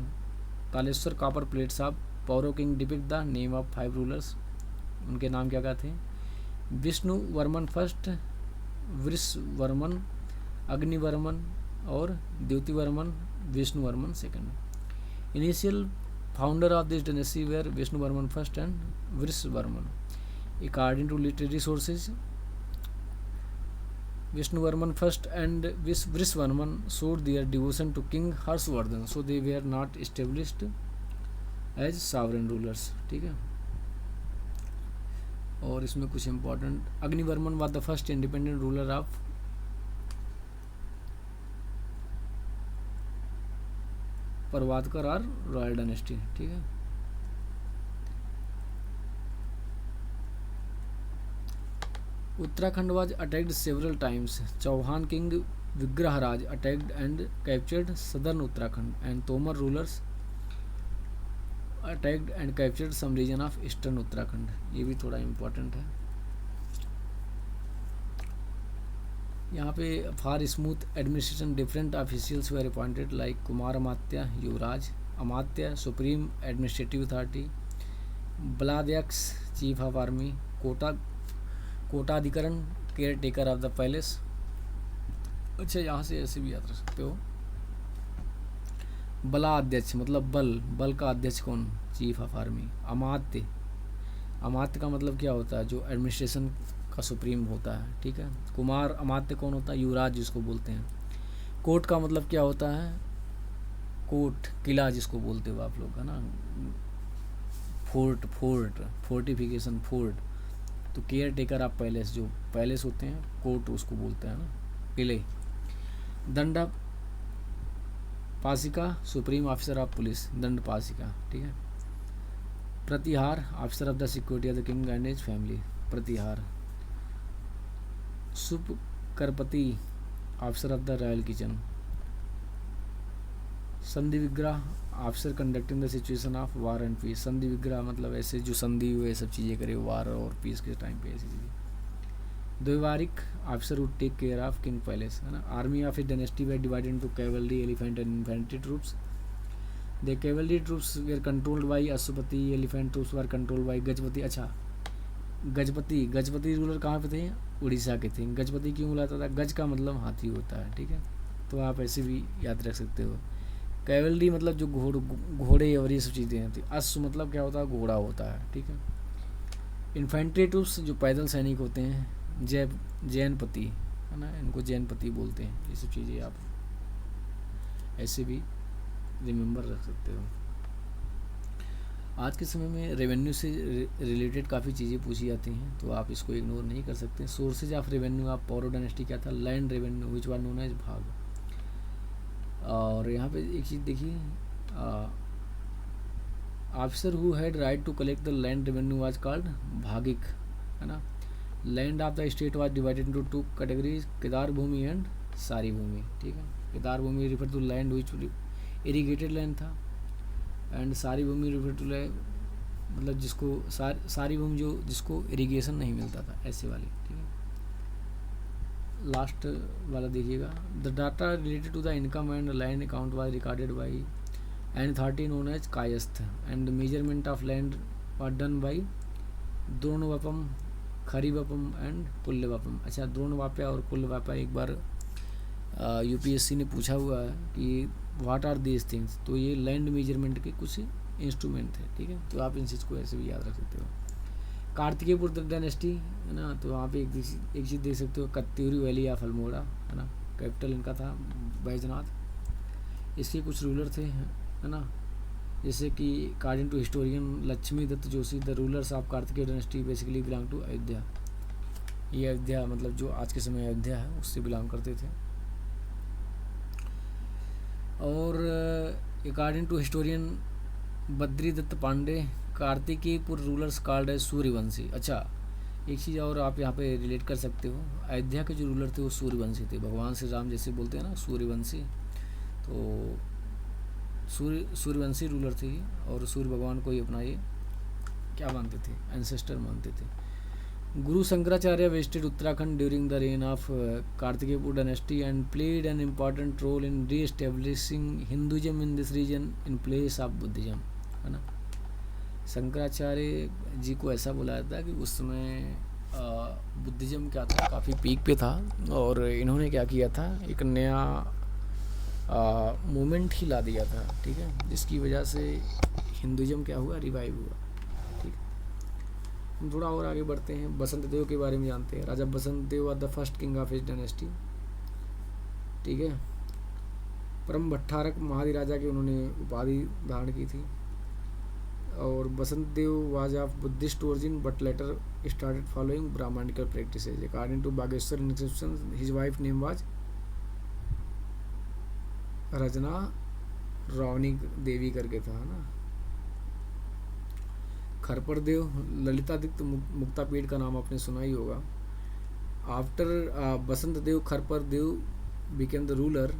Taleshwar copper plates of Paurav king depict the name of 5 rulers, उनके नाम क्या क्या थे, विष्णु वर्मन फर्स्ट, वृषवर्मन, अग्निवर्मन और Dyutivarman Vishnuvarman second. Initial founder of this dynasty were Vishnuvarman first and Vrishvarman. According to literary sources, Vishnuvarman first and Vrishvarman showed their devotion to King Harshvardhan, so they were not established as sovereign rulers, ठीक है। और इसमें कुछ important, Agnivarman was the first independent ruler of Parvatakar और royal dynasty, ठीक है। Uttarakhand was attacked several times. Chauhan king Vigraharaj attacked and captured southern Uttarakhand, and Tomar rulers attacked and captured some region of eastern Uttarakhand. ये भी थोड़ा important है। यहाँ पे for smooth administration different officials were appointed like Kumar Amatya, Yuvraj Amatya supreme administrative authority, Baladhyaksha chief of army, Kotadhikaran caretaker of the palace. अच्छा, यहाँ से ऐसे भी याद रख सकते हो, बला अध्यक्ष मतलब बल का अध्यक्ष कौन, चीफ ऑफ आर्मी। अमात्य का मतलब क्या होता है, जो एडमिनिस्ट्रेशन का सुप्रीम होता है, ठीक है। कुमार अमात्य कौन होता है, युवराज जिसको बोलते हैं। कोट का मतलब क्या होता है, कोट किला जिसको बोलते हो आप लोग, है ना, फोर्टिफिकेशन फोर्ट। तो केयर टेकर ऑफ पैलेस, जो पैलेस होते हैं कोर्ट उसको बोलते हैं ना, किले। Dandapasika supreme officer of police, Dandapasika, ठीक है। Pratihara officer of the security of the king and his family, Pratihara. Supakarpati officer of the royal kitchen. Sandhi Vigraha officer conducting the situation of war and peace, Sandhi Vigraha मतलब ऐसे जो संधि हुए सब चीज़ें करे वार और पीस के टाइम पे, ऐसी चीज़ें। Dvaivarika officer would take care of king palace, है ना। Army of a dynasty were divided into cavalry, elephant and infantry troops. The cavalry troops were controlled by Ashvapati, elephant troops were controlled by Gajapati. अच्छा, Gajapati ruler कहाँ पे थे, उड़ीसा के थे। गजपति क्यों बुलाता था, गज का मतलब हाथी होता है, ठीक है। तो आप ऐसे भी याद रख सकते हो। कैवलरी मतलब जो घोड़े और ये सब चीज़ें होती। अश्व मतलब क्या होता है, घोड़ा होता है, ठीक है। इन्फेंट्री ट्रूप्स जो पैदल सैनिक होते हैं, जैनपति, है ना, इनको जैनपति बोलते हैं। ये सब चीज़ें आप ऐसे भी रिमेंबर रख सकते हो। आज के समय में रेवेन्यू से रिलेटेड काफ़ी चीज़ें पूछी जाती हैं, तो आप इसको इग्नोर नहीं कर सकते। Sources of revenue of Paurav dynasty क्या था, land revenue which were known as bhag. और यहाँ पे एक चीज़ देखिए, officer who had right to collect the land revenue was called Bhagika, है ना। Land of the state was divided into 2 categories, Kedara bhumi and Sari bhumi, ठीक है। Kedara bhumi refer to land which irrigated land था, and Sari bhumi refer to land मतलब जिसको सारी भूमि जो जिसको इरीगेशन नहीं मिलता था, ऐसे वाली, ठीक है। लास्ट वाला देखिएगा, the data related to the income and land account was recorded by an authority known as Kayastha, and the measurement of land was done by Dronavapam, Kharivapam and Kullavapam. अच्छा, द्रोणवाप्या और कुल्लवाप्या एक बार यूपीएससी ने पूछा हुआ है कि व्हाट आर दीज थिंग्स, तो ये लैंड मेजरमेंट के कुछ इंस्ट्रूमेंट थे, ठीक है। तो आप इन चीज़ को ऐसे भी याद रख सकते हो। कार्तिकेयपुर डायनेस्टी है ना, तो वहाँ पे एक चीज़ देख सकते हो, कत्यूरी वैली ऑफ अल्मोड़ा है ना, कैपिटल इनका था बैजनाथ। इसके कुछ रूलर थे है ना, जैसे कि according to historian Lakshmi Dutt Joshi, the rulers of Kartikeya dynasty basically belong to Ayodhya. ये अयोध्या मतलब जो आज के समय अयोध्या है उससे बिलोंग करते थे। और according to historian Badri Dutt Pande, Kartikeyapur rulers called as Suryavanshi. अच्छा, एक चीज़ और आप यहाँ पे रिलेट कर सकते हो, अयोध्या के जो रूलर थे वो सूर्यवंशी थे। भगवान श्री राम जैसे बोलते हैं ना सूर्यवंशी, तो सूर्यवंशी रूलर थे ये, और सूर्य भगवान को ही अपना ये क्या मानते थे, एंसेस्टर मानते थे। Guru Shankaracharya visited Uttarakhand during the reign of Kartikeyapur dynasty and played an important role in reestablishing Hinduism in this region in place of Buddhism, है ना। शंकराचार्य जी को ऐसा बुलाया था कि उस समय बुद्धिज्म क्या था, काफ़ी पीक पे था, और इन्होंने क्या किया था, एक नया मूवमेंट ही ला दिया था, ठीक है, जिसकी वजह से हिंदुइज्म क्या हुआ, रिवाइव हुआ, ठीक है। हम थोड़ा और आगे बढ़ते हैं, बसंत देव के बारे में जानते हैं। Raja Basant Dev are the first king of his dynasty, ठीक है। परम भट्टारक महाराजा की उन्होंने उपाधि धारण की थी। और Basant Dev was of Buddhist origin but later started following Brahmanical practices. According to Bageshwar inscription his wife name was Rajna Ravani Devi करके था, है ना। खरपर देव, ललितादित्य मुक्तापीठ का नाम आपने सुना ही होगा। After Basant Dev, Kharpar Dev became the ruler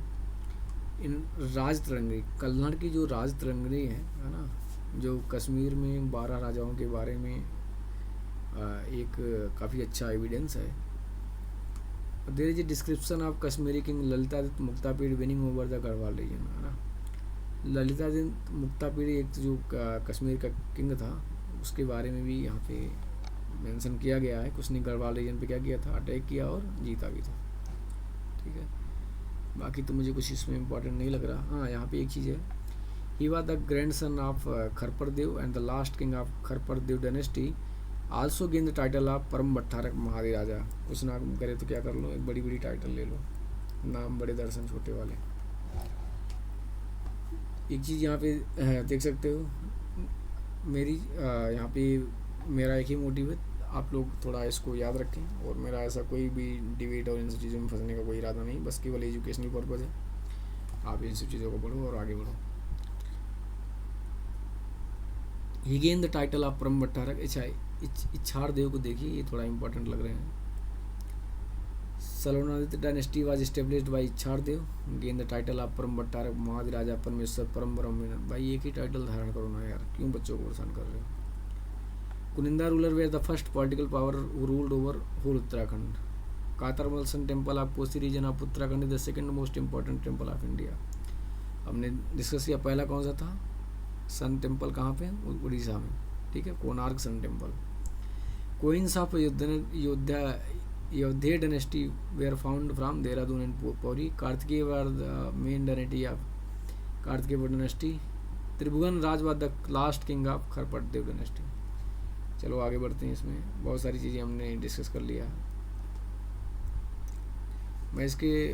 in Raj Tarangini. Kalhan की जो राज तरंगरी है ना, जो कश्मीर में 12 राजाओं के बारे में एक काफ़ी अच्छा एविडेंस है। There is a description of Kashmiri king Lalitaditya Muktapid winning over the Garhwal region, है ना। ललितादित्य मुक्तापीठ एक जो कश्मीर का किंग था, उसके बारे में भी यहाँ पे मेंशन किया गया है। उसने गढ़वाल रीजन पे क्या किया था, अटैक किया और जीता भी था, ठीक है। बाकी तो मुझे कुछ इसमें इम्पोर्टेंट नहीं लग रहा। हाँ, यहाँ पे एक चीज़ है, he was the grandson of खरपरदेव and the last king of खरपरदेव dynasty, also gained the title of परम भट्टारक महाराजा। कुछ नाम करे तो क्या कर लो, एक बड़ी बड़ी टाइटल ले लो, नाम बड़े दर्शन छोटे वाले। एक चीज़ यहाँ पे देख सकते हो, मेरी यहाँ पे मेरा एक ही मोटिव है, आप लोग थोड़ा इसको याद रखें, और मेरा ऐसा कोई भी डिबेट और इन सब चीज़ों में फंसने का कोई इरादा नहीं, बस केवल एजुकेशनल पर्पज़ है। आप इन सब चीज़ों को पढ़ो और आगे बढ़ो। ही gain the title of Param Bhattarak. अच्छा, इच्छार देव को देखिए, ये थोड़ा इंपॉर्टेंट लग रहे हैं। Salonaditya dynasty was established by Ichchhar Dev, gain the title of Param Bhattarak महाराजा परमेश्वर परम ब्रह्म। भाई एक ही टाइटल धारण करो ना यार, क्यों बच्चों को परेशान कर रहे हो। Kuninda ruler were the first political power who ruled over whole Uttarakhand. Katarmal sun temple of Kosi region of Uttarakhand is the second most important temple of India. हमने डिस्कस किया, पहला कौन सा था, सन टेम्पल कहाँ पे, उड़ीसा में, ठीक है, Konark sun temple. Coins of Yodhya dynasty were found from Dehradun and Pauri. Kartikeya were the main dynasty of Kartikeya dynasty. Tribhuvan Raj was the last king of Kharpatdev dynasty. चलो आगे बढ़ते हैं, इसमें बहुत सारी चीज़ें हमने डिस्कस कर लिया। मैं इसके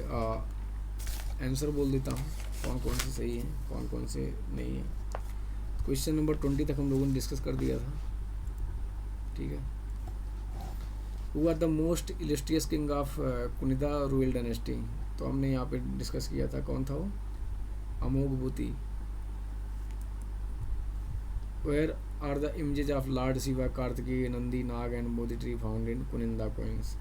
आंसर बोल देता हूँ, कौन कौन से सही हैं, कौन कौन से नहीं हैं। क्वेश्चन नंबर 20 तक हम लोगों ने डिस्कस कर दिया था, ठीक है। Who are the most illustrious king of Kunida rural dynasty, तो हमने यहाँ पे डिस्कस किया था, कौन था वो, Amoghbhuti. Where are the images of lord Shiva, Kartikeya, Nandi, Naga and Bodhi tree found in Kuninda coins.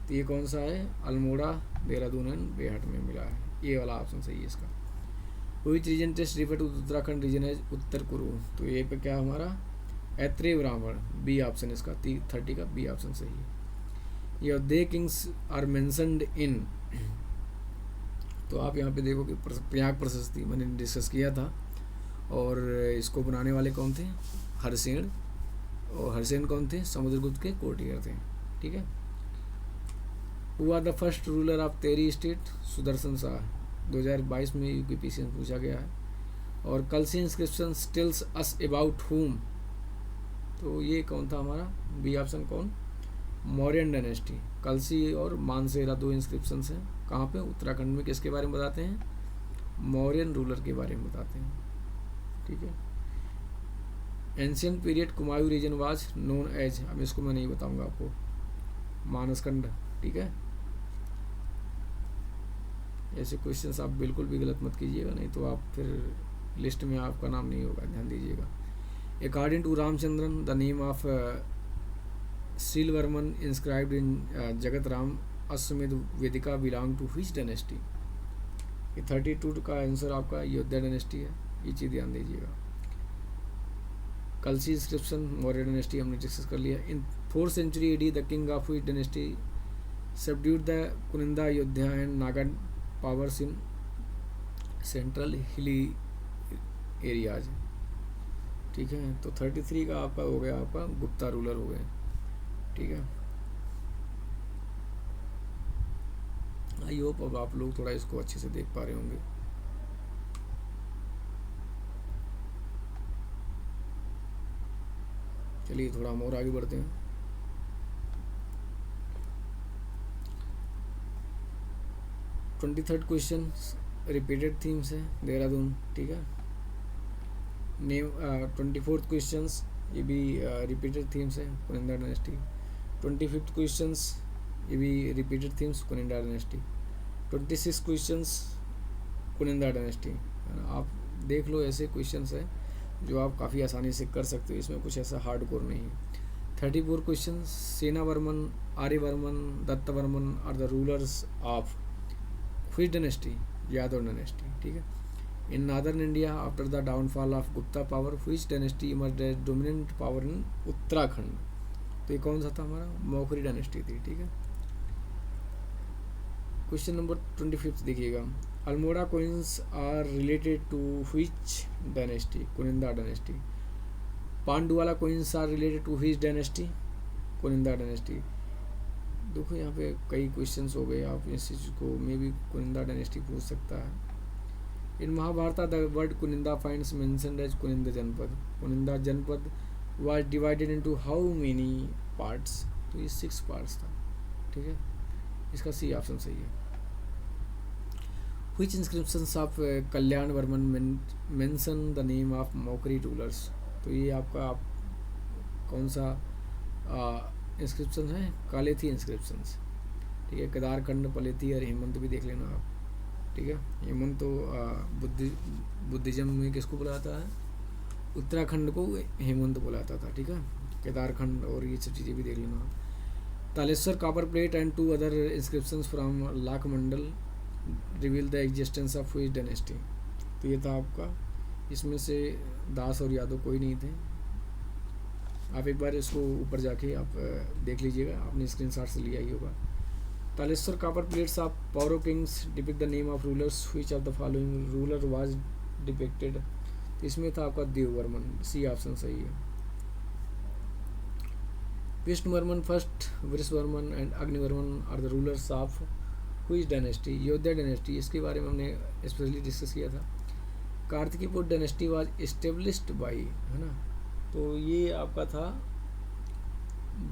तो ये कौन सा है, अल्मोड़ा, देहरादून एंड बेहट में मिला है, ये वाला ऑप्शन सही है इसका। Which region text refer to Uttarakhand region है, उत्तर कुरु, तो ये पे क्या हमारा ऐत्रेय ब्राह्मण, बी ऑप्शन इसका, 30 का बी ऑप्शन सही है। ये दे किंग्स आर मेंशनड इन, तो आप यहाँ पे देखो कि प्रयाग प्रशस्ति मैंने डिस्कस किया था, और इसको बनाने वाले कौन थे, हरसेन और हरसेन कौन थे? समुद्रगुप्त के कोर्टियर थे। ठीक है। Who are the first ruler of Tehri state? Sudarshan Shah. 2022 में यूपीपीसी में पूछा गया है। और Kalsi inscription tells us about whom? तो ये कौन था हमारा? बी ऑप्शन कौन? मौर्यन डायनेस्टी। कलसी और मानसेरा 2 इंस्क्रिप्शंस हैं। कहाँ पे? उत्तराखंड में। किसके बारे में बताते हैं? मौर्यन रूलर के बारे में बताते हैं। ठीक है। Ancient period Kumaon region was known as, अब इसको मैं नहीं बताऊंगा आपको, मानसखंड। ठीक है। ऐसे क्वेश्चंस आप बिल्कुल भी गलत मत कीजिएगा, नहीं तो आप फिर लिस्ट में आपका नाम नहीं होगा, ध्यान दीजिएगा। According to Ramachandran the name of Silavarman inscribed in Jagat Ram Ashvamedh Vedika belong to which dynasty? ये 32 का आंसर आपका योद्धा डायनेस्टी है, ये चीज़ ध्यान दीजिएगा। कलसी इंस्क्रिप्शन मौर्य डायनेस्टी हमने डिस्कस कर लिया। In 4th century AD the king of which dynasty subdued the Kuninda Ayodhya and Naga powers in central hilly areas. ठीक है। तो 33 का आपका हो गया, आपका गुप्ता रूलर हो गए। ठीक है। आई होप अब आप लोग थोड़ा इसको अच्छे से देख पा रहे होंगे। चलिए थोड़ा हम और आगे बढ़ते हैं। Twenty third question repeated themes है, देहरादून। ठीक है। नेम 24th क्वेश्चन ये भी रिपीटेड थीम्स है, कुनिंदा डायनेस्टी। 25th क्वेश्चन ये भी repeated themes, Kuninda dynasty. 26 questions Kuninda dynasty. आप देख लो, ऐसे क्वेश्चंस है जो आप काफ़ी आसानी से कर सकते हो, इसमें कुछ ऐसा हार्ड कोर नहीं है। 34 question Senavarman, Aryavarman, Dattavarman are the rulers of which dynasty? Yadav dynasty. ठीक है। In northern India after the downfall of Gupta power which dynasty emerged as dominant power in Uttarakhand? तो ये कौन सा था हमारा? मौखरी डायनेस्टी थी। ठीक है। क्वेश्चन नंबर 25 देखिएगा। Almora coins are related to which dynasty? Kuninda dynasty. Panduwala coins are related to which dynasty? Kuninda dynasty. देखो यहाँ पे कई क्वेश्चंस हो गए, आप इस चीज़ को मे भी कुनिंदा डायनेस्टी पूछ सकता है। In Mahabharata the word Kuninda finds mentioned as Kuninda Janapad. Kuninda Janapad was divided into how many parts? तो ये 6 पार्ट्स था। ठीक है। इसका सी ऑप्शन सही है। Which inscriptions of Kalyan Varman mention the name of Maukhari rulers? तो ये आपका कौन सा इंस्क्रिप्शन है? कालेथी इंस्क्रिप्शंस। ठीक है। केदारखंड, पलेथी और हेमंत भी देख लेना आप। ठीक है। हेमंत तो बुद्धिज्म में किसको बुलाता है? उत्तराखंड को हेमंत बुलाता था। ठीक है। केदारखंड और ये सब चीज़ें भी देख लेना आप। Taleshwar copper plate and 2 other inscriptions from lakh Mandal reveal the existence of which dynasty? तो ये था आपका, इसमें से दास और यादव कोई नहीं थे। आप एक बार इसको ऊपर जाके आप देख लीजिएगा, आपने स्क्रीनशॉट से लिया ही होगा। Taleshwar copper plates of Paurav kings depict the name of rulers which of the following ruler was depicted? तो इसमें था आपका देववर्मन, सी ऑप्शन सही है। Vishnuvarman first, Vrishavarman and Agnivarman are the rulers of which dynasty? Yoddha dynasty. इसके बारे में हमने स्पेशली डिस्कस किया था। Kartikeypur dynasty was established by, है ना, तो ये आपका था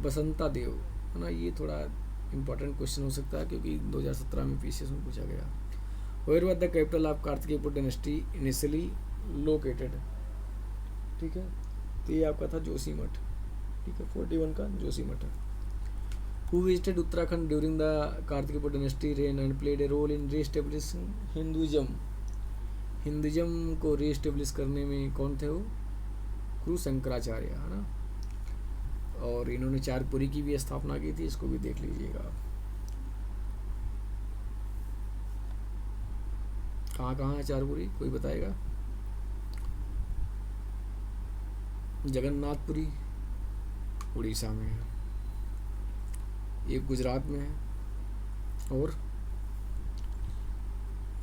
बसंता देव, है ना। ये थोड़ा इंपॉर्टेंट क्वेश्चन हो सकता है क्योंकि 2017 में पीसीएस में पूछा गया। Where was the capital of Kartikeypur dynasty initially located? ठीक है। तो ये आपका था जोशीमठ। ठीक है। 41 का जोशीमठ है। Who visited Uttarakhand during the Kartikeypur dynasty reign and played a role in reestablishing Hinduism? Hinduism को रीएस्टेब्लिश करने में कौन थे? वो गुरु शंकराचार्य, है ना। और इन्होंने चारपुरी की भी स्थापना की थी, इसको भी देख लीजिएगा आप। कहाँ है चारपुरी, कोई बताएगा? जगन्नाथपुरी उड़ीसा में है, एक गुजरात में है और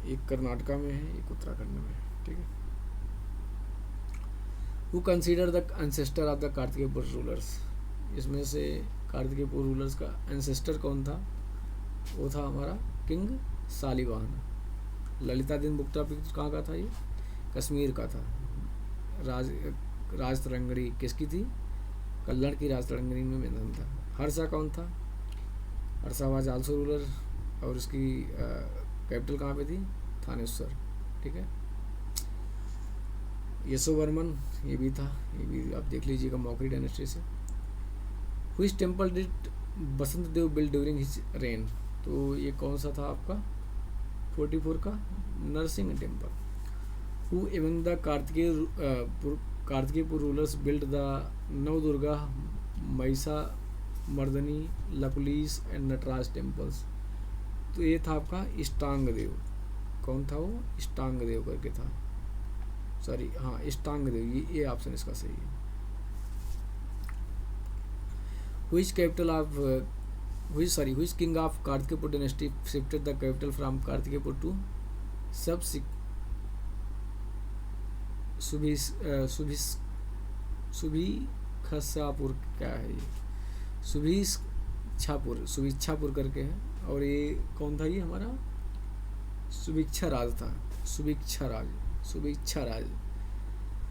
एक कर्नाटका में है, एक उत्तराखंड में है। ठीक है। Who consider the ancestor of the Kartikeyapur rulers, इसमें से कार्तिकेयपुर रूलर्स का एंसेस्टर कौन था? वो था हमारा किंग सालीवाहन। ललितादित्य कहाँ का था? ये कश्मीर का था। राज तरंगड़ी किसकी थी? कल्लड़ की राज तरंगड़ी में निधन था। हर्षा कौन था? हर्षा वाज आल्सो रूलर, और इसकी कैपिटल कहाँ पे थी? थानेश्वर। ठीक है। यशोवर्मन ये भी था, ये भी आप देख लीजिएगा मौखरी डायनेस्टी से। Which temple did Basant Dev build during his reign, तो ये कौन सा था आपका? 44 का Narsingh temple. Who among the Kartikeyapur rulers build the Navdurga, Mahishamardini, Lakulish and Nataraj temples, तो ये था आपका इष्टांग देव। कौन था वो? इष्टांग देव करके था, सॉरी हाँ इष्टांग देव, ये ऑप्शन इसका सही है। Which king of Kartikepur dynasty shifted the capital from Kartikepur to सुभिक्षापुर, क्या है ये? सुभिक्षापुर करके है, और ये कौन था? ये हमारा सुभिक्षा राज था, सुभिक्षा राज।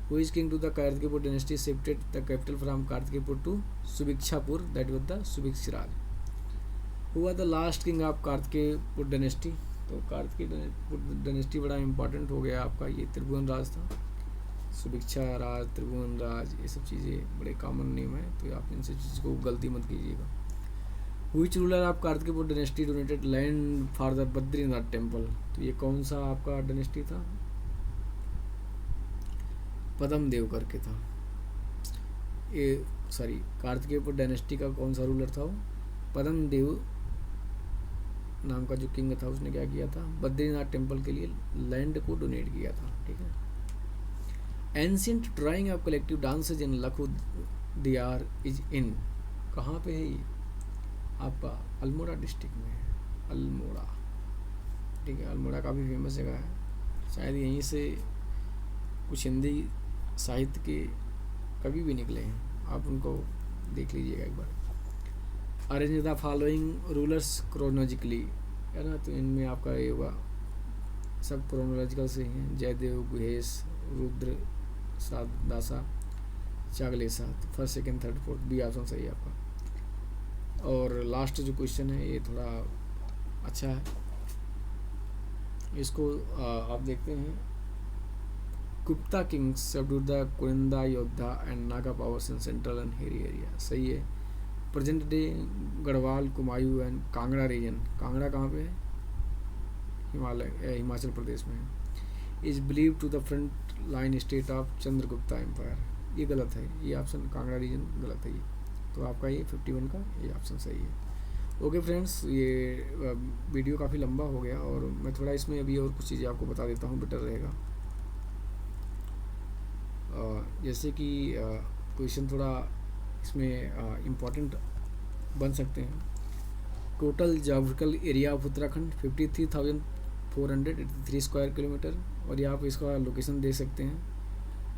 Which king to the Kartikepur dynasty shifted the capital from Kartikepur to Suvikshapur, that was the Suvikshiraj. Who was the last king of Kartikepur dynasty? तो कार्तिकेयपुर डायनेस्टी बड़ा इंपॉर्टेंट हो गया आपका, ये त्रिभुवन राज था। सुभिक्षा राज, त्रिभुवन राज, ये सब चीज़ें बड़े कॉमन नेम है, तो आप इन सब चीज़ को गलती मत कीजिएगा। Which ruler of Kartikepur dynasty donated land for the Badrinath temple, तो ये कौन सा आपका डायनेस्टी था? पद्म देव करके था। ये सॉरी कार्तिकेयपुर डायनेस्टी का कौन सा रूलर था? वो पद्म देव नाम का जो किंग था, उसने क्या किया था? बद्रीनाथ टेम्पल के लिए लैंड को डोनेट किया था। ठीक है। Ancient drying of collective dances in Lakhudiyar is in, कहाँ पे है ये? आपका अल्मोड़ा डिस्ट्रिक्ट में है, अल्मोड़ा। ठीक है, अल्मोड़ा काफ़ी फेमस जगह है, शायद यहीं से कुछ हिंदी साहित्य के कवि भी निकले हैं, आप उनको देख लीजिएगा एक बार। Arrange the following rulers chronologically, है ना, तो इनमें आपका ये होगा, सब क्रोनोलॉजिकल से ही हैं। जयदेव, गुहेश, रुद्र, दासा, चागलेसा, तो first second third fourth B option सही है आपका। और लास्ट जो क्वेश्चन है ये थोड़ा अच्छा है, इसको आप देखते हैं। Gupta kings subdued the Kurinda, Yoddha and Naga powers in central and hilly area, सही है। Present day Garhwal, Kumaon and Kangra region, Kangra कहाँ पे है? हिमाचल प्रदेश में है। Is believe to the front line state of Chandragupta empire, ये गलत है, ये ऑप्शन कांगड़ा रीजन गलत है ये, तो आपका ये 51 का ये ऑप्शन सही है। ओके फ्रेंड्स, ये वीडियो काफ़ी लंबा हो गया, और मैं थोड़ा इसमें अभी और कुछ चीज़ें आपको बता देता हूँ, बेटर रहेगा। जैसे कि क्वेश्चन थोड़ा इसमें इम्पॉर्टेंट बन सकते हैं। Total geographical area of Uttarakhand 53,483 square kilometre, और ये आप इसका लोकेशन देख सकते हैं।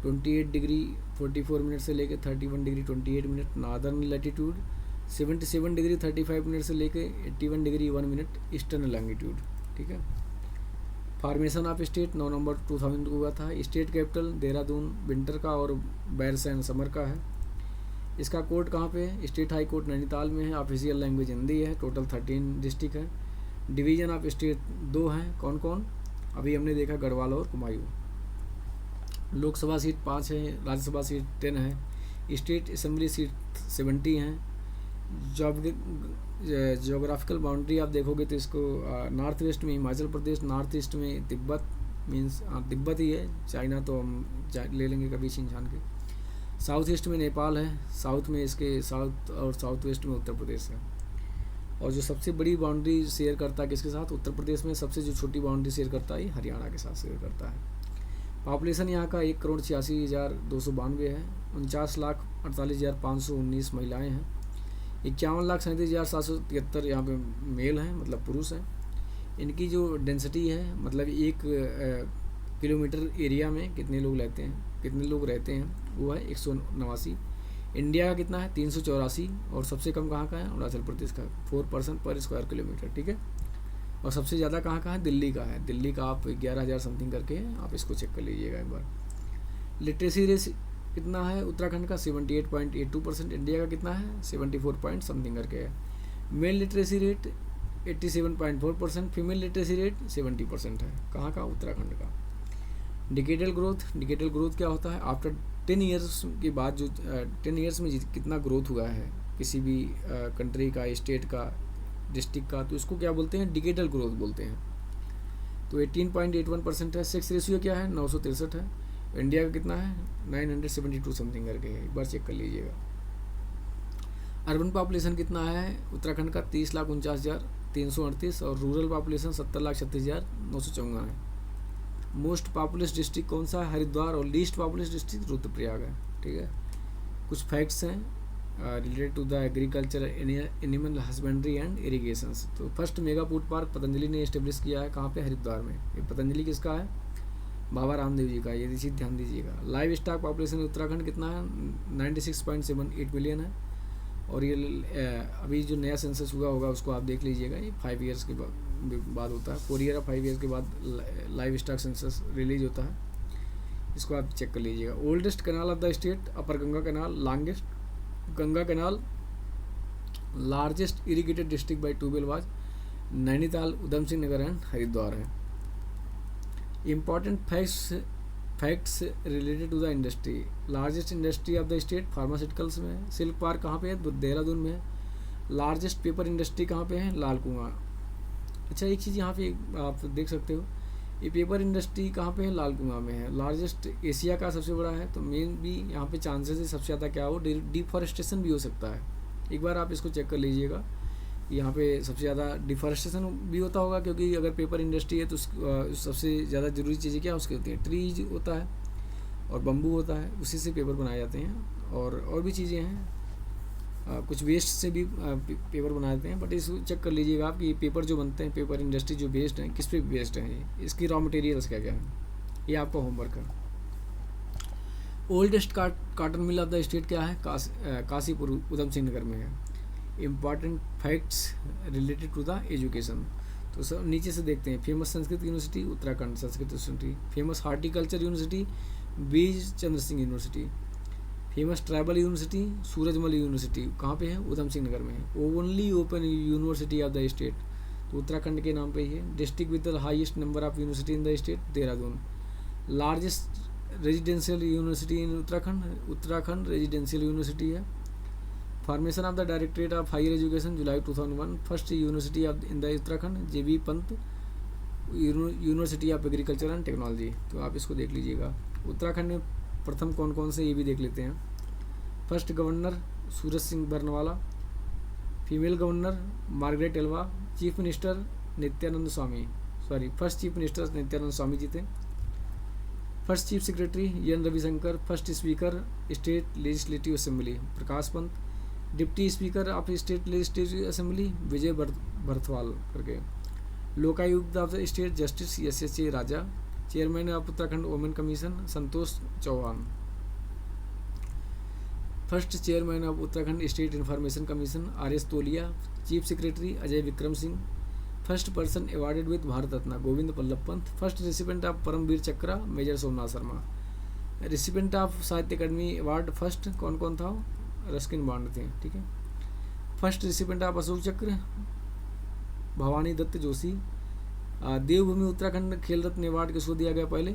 28 डिग्री 44 मिनट से लेकर 31 degree 28 minute northern latitude, 77 degree 35 minute से लेकर 81 डिग्री 1 मिनट ईस्टर्न लॉन्गिट्यूड। ठीक है। फॉर्मेशन ऑफ स्टेट 9 नवंबर 2000 को हुआ था। स्टेट कैपिटल देहरादून विंटर का और बैरसैन समर का है। इसका कोर्ट कहाँ पे है? स्टेट हाई कोर्ट नैनीताल में है। ऑफिशियल लैंग्वेज हिंदी है। टोटल 13 डिस्ट्रिक्ट है। डिवीजन ऑफ स्टेट 2 हैं। कौन कौन? अभी हमने देखा गढ़वाल और कुमायूं। लोकसभा सीट 5 है। राज्यसभा सीट 10 है। स्टेट असेंबली सीट 70 हैं। जोग्राफिकल बाउंड्री आप देखोगे तो इसको नॉर्थ वेस्ट में हिमाचल प्रदेश, नॉर्थ ईस्ट में तिब्बत, मीन्स तिब्बत ही है। चाइना तो हम ले लेंगे कभी छिन के। साउथ ईस्ट में नेपाल है। साउथ में इसके साउथ और साउथ वेस्ट में उत्तर प्रदेश है। और जो सबसे बड़ी बाउंड्री शेयर करता है किसके साथ? उत्तर प्रदेश में। सबसे जो छोटी बाउंड्री शेयर करता है हरियाणा के साथ शेयर करता है। पॉपुलेशन यहाँ का 1,86,292 है। 49,48,519 महिलाएं हैं। 51,37,773 यहाँ पे मेल हैं, मतलब पुरुष हैं। इनकी जो डेंसिटी है, मतलब 1 किलोमीटर एरिया में कितने लोग रहते हैं? कितने लोग रहते हैं वो है 189। इंडिया का कितना है 384, और सबसे कम कहाँ का है अरुणाचल प्रदेश का 4 पर्सन पर स्क्वायर किलोमीटर, ठीक है। और सबसे ज़्यादा कहाँ का है दिल्ली का है, दिल्ली का आप 11,000 समथिंग करके है, आप इसको चेक कर लीजिएगा एक बार। लिटरेसी रेट कितना है उत्तराखंड का 78.82%, इंडिया का कितना है 74 पॉइंट समथिंग करके है। Mail literacy rate 87.4%, female literacy rate 70% है, कहाँ का उत्तराखंड का। डिकेडल ग्रोथ क्या होता है आफ्टर 10 ईयर्स के बाद, जो 10 ईयर्स में कितना ग्रोथ हुआ है किसी भी कंट्री का, स्टेट का, डिस्ट्रिक्ट का, तो इसको क्या बोलते हैं डिकेडल ग्रोथ बोलते हैं। तो 18.81% है। सेक्स रेशियो क्या है 963 है, इंडिया का कितना है 972 समथिंग करके है, एक बार चेक कर लीजिएगा। अर्बन पॉपुलेशन कितना है उत्तराखंड का 30,49,338, और रूरल पॉपुलेशन 70,36,954 है। मोस्ट पॉपुलस डिस्ट्रिक्ट कौन सा है हरिद्वार, और लीस्ट पॉपुलस डिस्ट्रिक्ट रुद्रप्रयाग है, ठीक है। कुछ फैक्ट्स हैं related to the agriculture, animal husbandry and irrigations. तो first mega food park Patanjali ने इस्टेब्लिश किया है कहाँ पे हरिद्वार में। ये पतंजलि किसका है बाबा रामदेव जी का, ये चीज़ ध्यान दीजिएगा। लाइव स्टॉक पॉपुलेशन उत्तराखंड कितना है 96.78 मिलियन है, और ये अभी जो नया सेंसस हुआ होगा उसको आप देख लीजिएगा, ये 5 ईयर्स के बाद होता है, 4 ईयर या 5 ईयर्स के बाद लाइव स्टॉक सेंसस रिलीज होता है, इसको आप चेक कर लीजिएगा। Oldest canal of the state upper Ganga canal, longest Ganga canal, largest irrigated district by tubewell was Nainital, Udham Singh Nagar and Haridwar है। Important facts related to the industry, largest industry of the state pharmaceuticals में है। Silk park कहाँ पे है देहरादून में है। लार्जेस्ट पेपर इंडस्ट्री कहाँ पे है लाल कुआं। अच्छा एक चीज़ यहाँ पे आप देख सकते हो, ये पेपर इंडस्ट्री कहाँ पे है लाल कुआं में है। लार्जेस्ट एशिया का सबसे बड़ा है, तो मेन भी यहाँ पे चांसेस है सबसे ज़्यादा क्या हो डिफॉरेस्टेशन भी हो सकता है, एक बार आप इसको चेक कर लीजिएगा। यहाँ पे सबसे ज़्यादा डिफॉरेस्टेशन भी होता होगा, क्योंकि अगर पेपर इंडस्ट्री है तो सबसे ज़्यादा ज़रूरी चीज़ें क्या उसकी होती हैं, ट्रीज होता है और बम्बू होता है, उसी से पेपर बनाए जाते हैं, और भी चीज़ें हैं, कुछ वेस्ट से भी पेपर बनाए जाते हैं। बट इसको चेक कर लीजिएगा आप कि पेपर जो बनते हैं पेपर इंडस्ट्री जो बेस्ड हैं किस पे बेस्ड हैं, इसकी रॉ मटेरियल्स क्या क्या है, ये आपका होमवर्क है। Oldest cotton mill of the state क्या है काशीपुर उधम सिंह नगर में है। Important facts related to the education, तो सब नीचे से देखते हैं। Famous Sanskrit university Uttarakhand Sanskrit university, famous horticulture university Bij Chandra Singh university, famous tribal university Surajmal university कहाँ पे है उधम सिंह नगर में है। Only open university of the state, तो उत्तराखंड के नाम पे ही है। District with the highest number of university in the state Dehradun. Largest residential university in Uttarakhand residential university है। Formation of the directorate of higher education July 2001, first university of in the Uttarakhand JB Pant university of agriculture and technology, तो आप इसको देख लीजिएगा। उत्तराखंड में प्रथम कौन कौन से ये भी देख लेते हैं। First governor Suraj Singh Barnwala, female governor Margaret Alva, chief minister Nityanand Swami, first chief minister Nityanand Swami ji थे। First chief secretary N Ravishankar, first speaker state legislative assembly Prakash Pant, deputy speaker of state legislative assembly Vijay Barthwal करके, Lokayukta of the state justice SSA Raja, chairman of Uttarakhand women commission Santosh Chauhan, first chairman of Uttarakhand state information commission RS Tolia, chief secretary Ajay Vikram Singh, first person awarded with Bharat Ratna Govind Ballabh Pant, first recipient of Paramvir Chakra major Somnath Sharma, recipient of Sahitya Akademi award first कौन कौन था Ruskin bond थे, ठीक है। First recipient of Ashok चक्र भवानी दत्त जोशी। देवभूमि उत्तराखंड खेल रत्न award किसको दिया गया पहले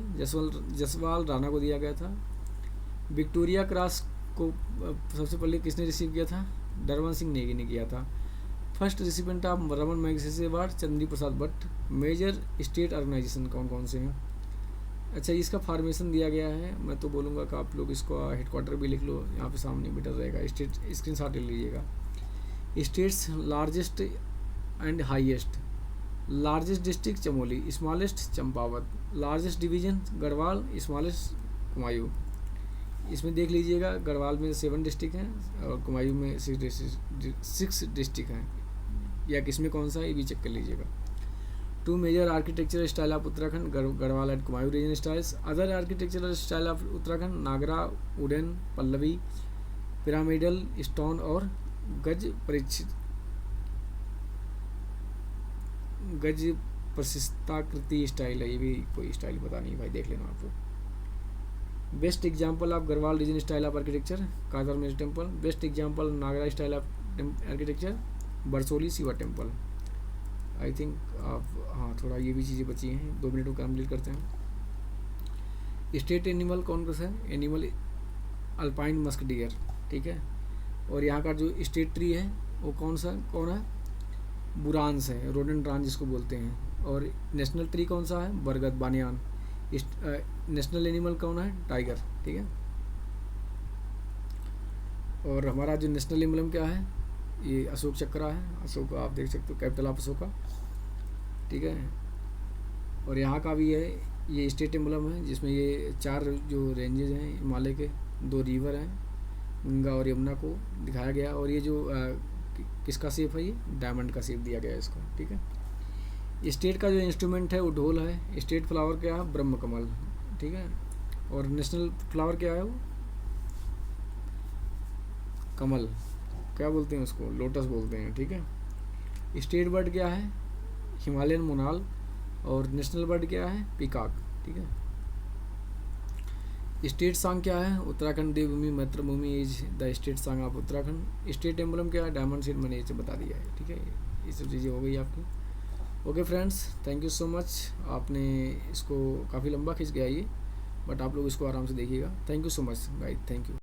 जसवाल राणा को दिया गया था। विक्टोरिया क्रॉस को सबसे पहले किसने रिसीव किया था डरवन सिंह नेगी ने किया था। First recipient of Raman Magsaysay award Chandi Prasad Bhatt. Major state organisation कौन कौन से हैं। अच्छा इसका फॉर्मेशन दिया गया है, मैं तो बोलूँगा कि आप लोग इसको हेडक्वार्टर भी लिख लो, यहाँ पे सामने मीटर रहेगा, स्टेट स्क्रीनशॉट ले लीजिएगा। States largest and highest, largest district Chamoli, smallest Champawat, largest division Garhwal, smallest Kumaon. इसमें देख लीजिएगा गढ़वाल में 7 डिस्ट्रिक्ट हैं और कुमायूं में 6 डिस्ट्रिक्ट हैं, या किसमें कौन सा है ये भी चेक कर लीजिएगा। Two major architectural style of Uttarakhand, Garhwal and Kumaon region styles. Other architectural style of Uttarakhand, Nagara, wooden, Pallavi, pyramidal, stone और गज प्रशिस्ताकृति स्टाइल है। ये भी कोई स्टाइल पता नहीं भाई, देख लेना आपको। Best example of Garhwal region style of architecture, कादर मेज temple. Best example Nagara style of architecture, Barsoli Shiva temple. I think आप, हाँ थोड़ा ये भी चीज़ें बची हैं, 2 मिनट में कंप्लीट करते हैं। स्टेट एनिमल कौन सा है? एनिमल अल्पाइन मस्क डियर, ठीक है। और यहाँ का जो स्टेट ट्री है वो कौन है? बुरांस है, रोडेंड्रान जिसको बोलते हैं। और नेशनल ट्री कौन सा है? बरगद, बानियान। नेशनल एनिमल कौन है? टाइगर, ठीक है। और हमारा जो नेशनल एम्बलम क्या है? ये अशोक चक्रा है। अशोक आप देख सकते हो, कैपिटल ऑफ अशोका, ठीक है। और यहाँ का भी है, ये स्टेट एम्बलम है जिसमें ये 4 जो रेंजेज हैं हिमालय के, 2 रिवर हैं, गंगा और यमुना को दिखाया गया। और ये जो किसका शेप है? ये डायमंड का शेप दिया गया है इसको, ठीक है। स्टेट का जो इंस्ट्रूमेंट है वो ढोल है। स्टेट फ्लावर क्या है? ब्रह्म कमल, ठीक है। और नेशनल फ्लावर क्या है? वो कमल, क्या बोलते हैं उसको? लोटस बोलते हैं, ठीक है। स्टेट बर्ड क्या है? हिमालयन मोनाल। और नेशनल बर्ड क्या है? पीकॉक, ठीक है। स्टेट सॉन्ग क्या है? Uttarakhand Devbhoomi Maitrabhoomi is the state song of Uttarakhand. State emblem क्या है? डायमंड सीड, मैंने ये बता दिया है, ठीक है। ये सब चीज़ें हो गई आपकी। Okay friends, thank you so much. आपने इसको काफ़ी लंबा खींच गया ये, बट आप लोग इसको आराम से देखिएगा। Thank you so much guys, thank you.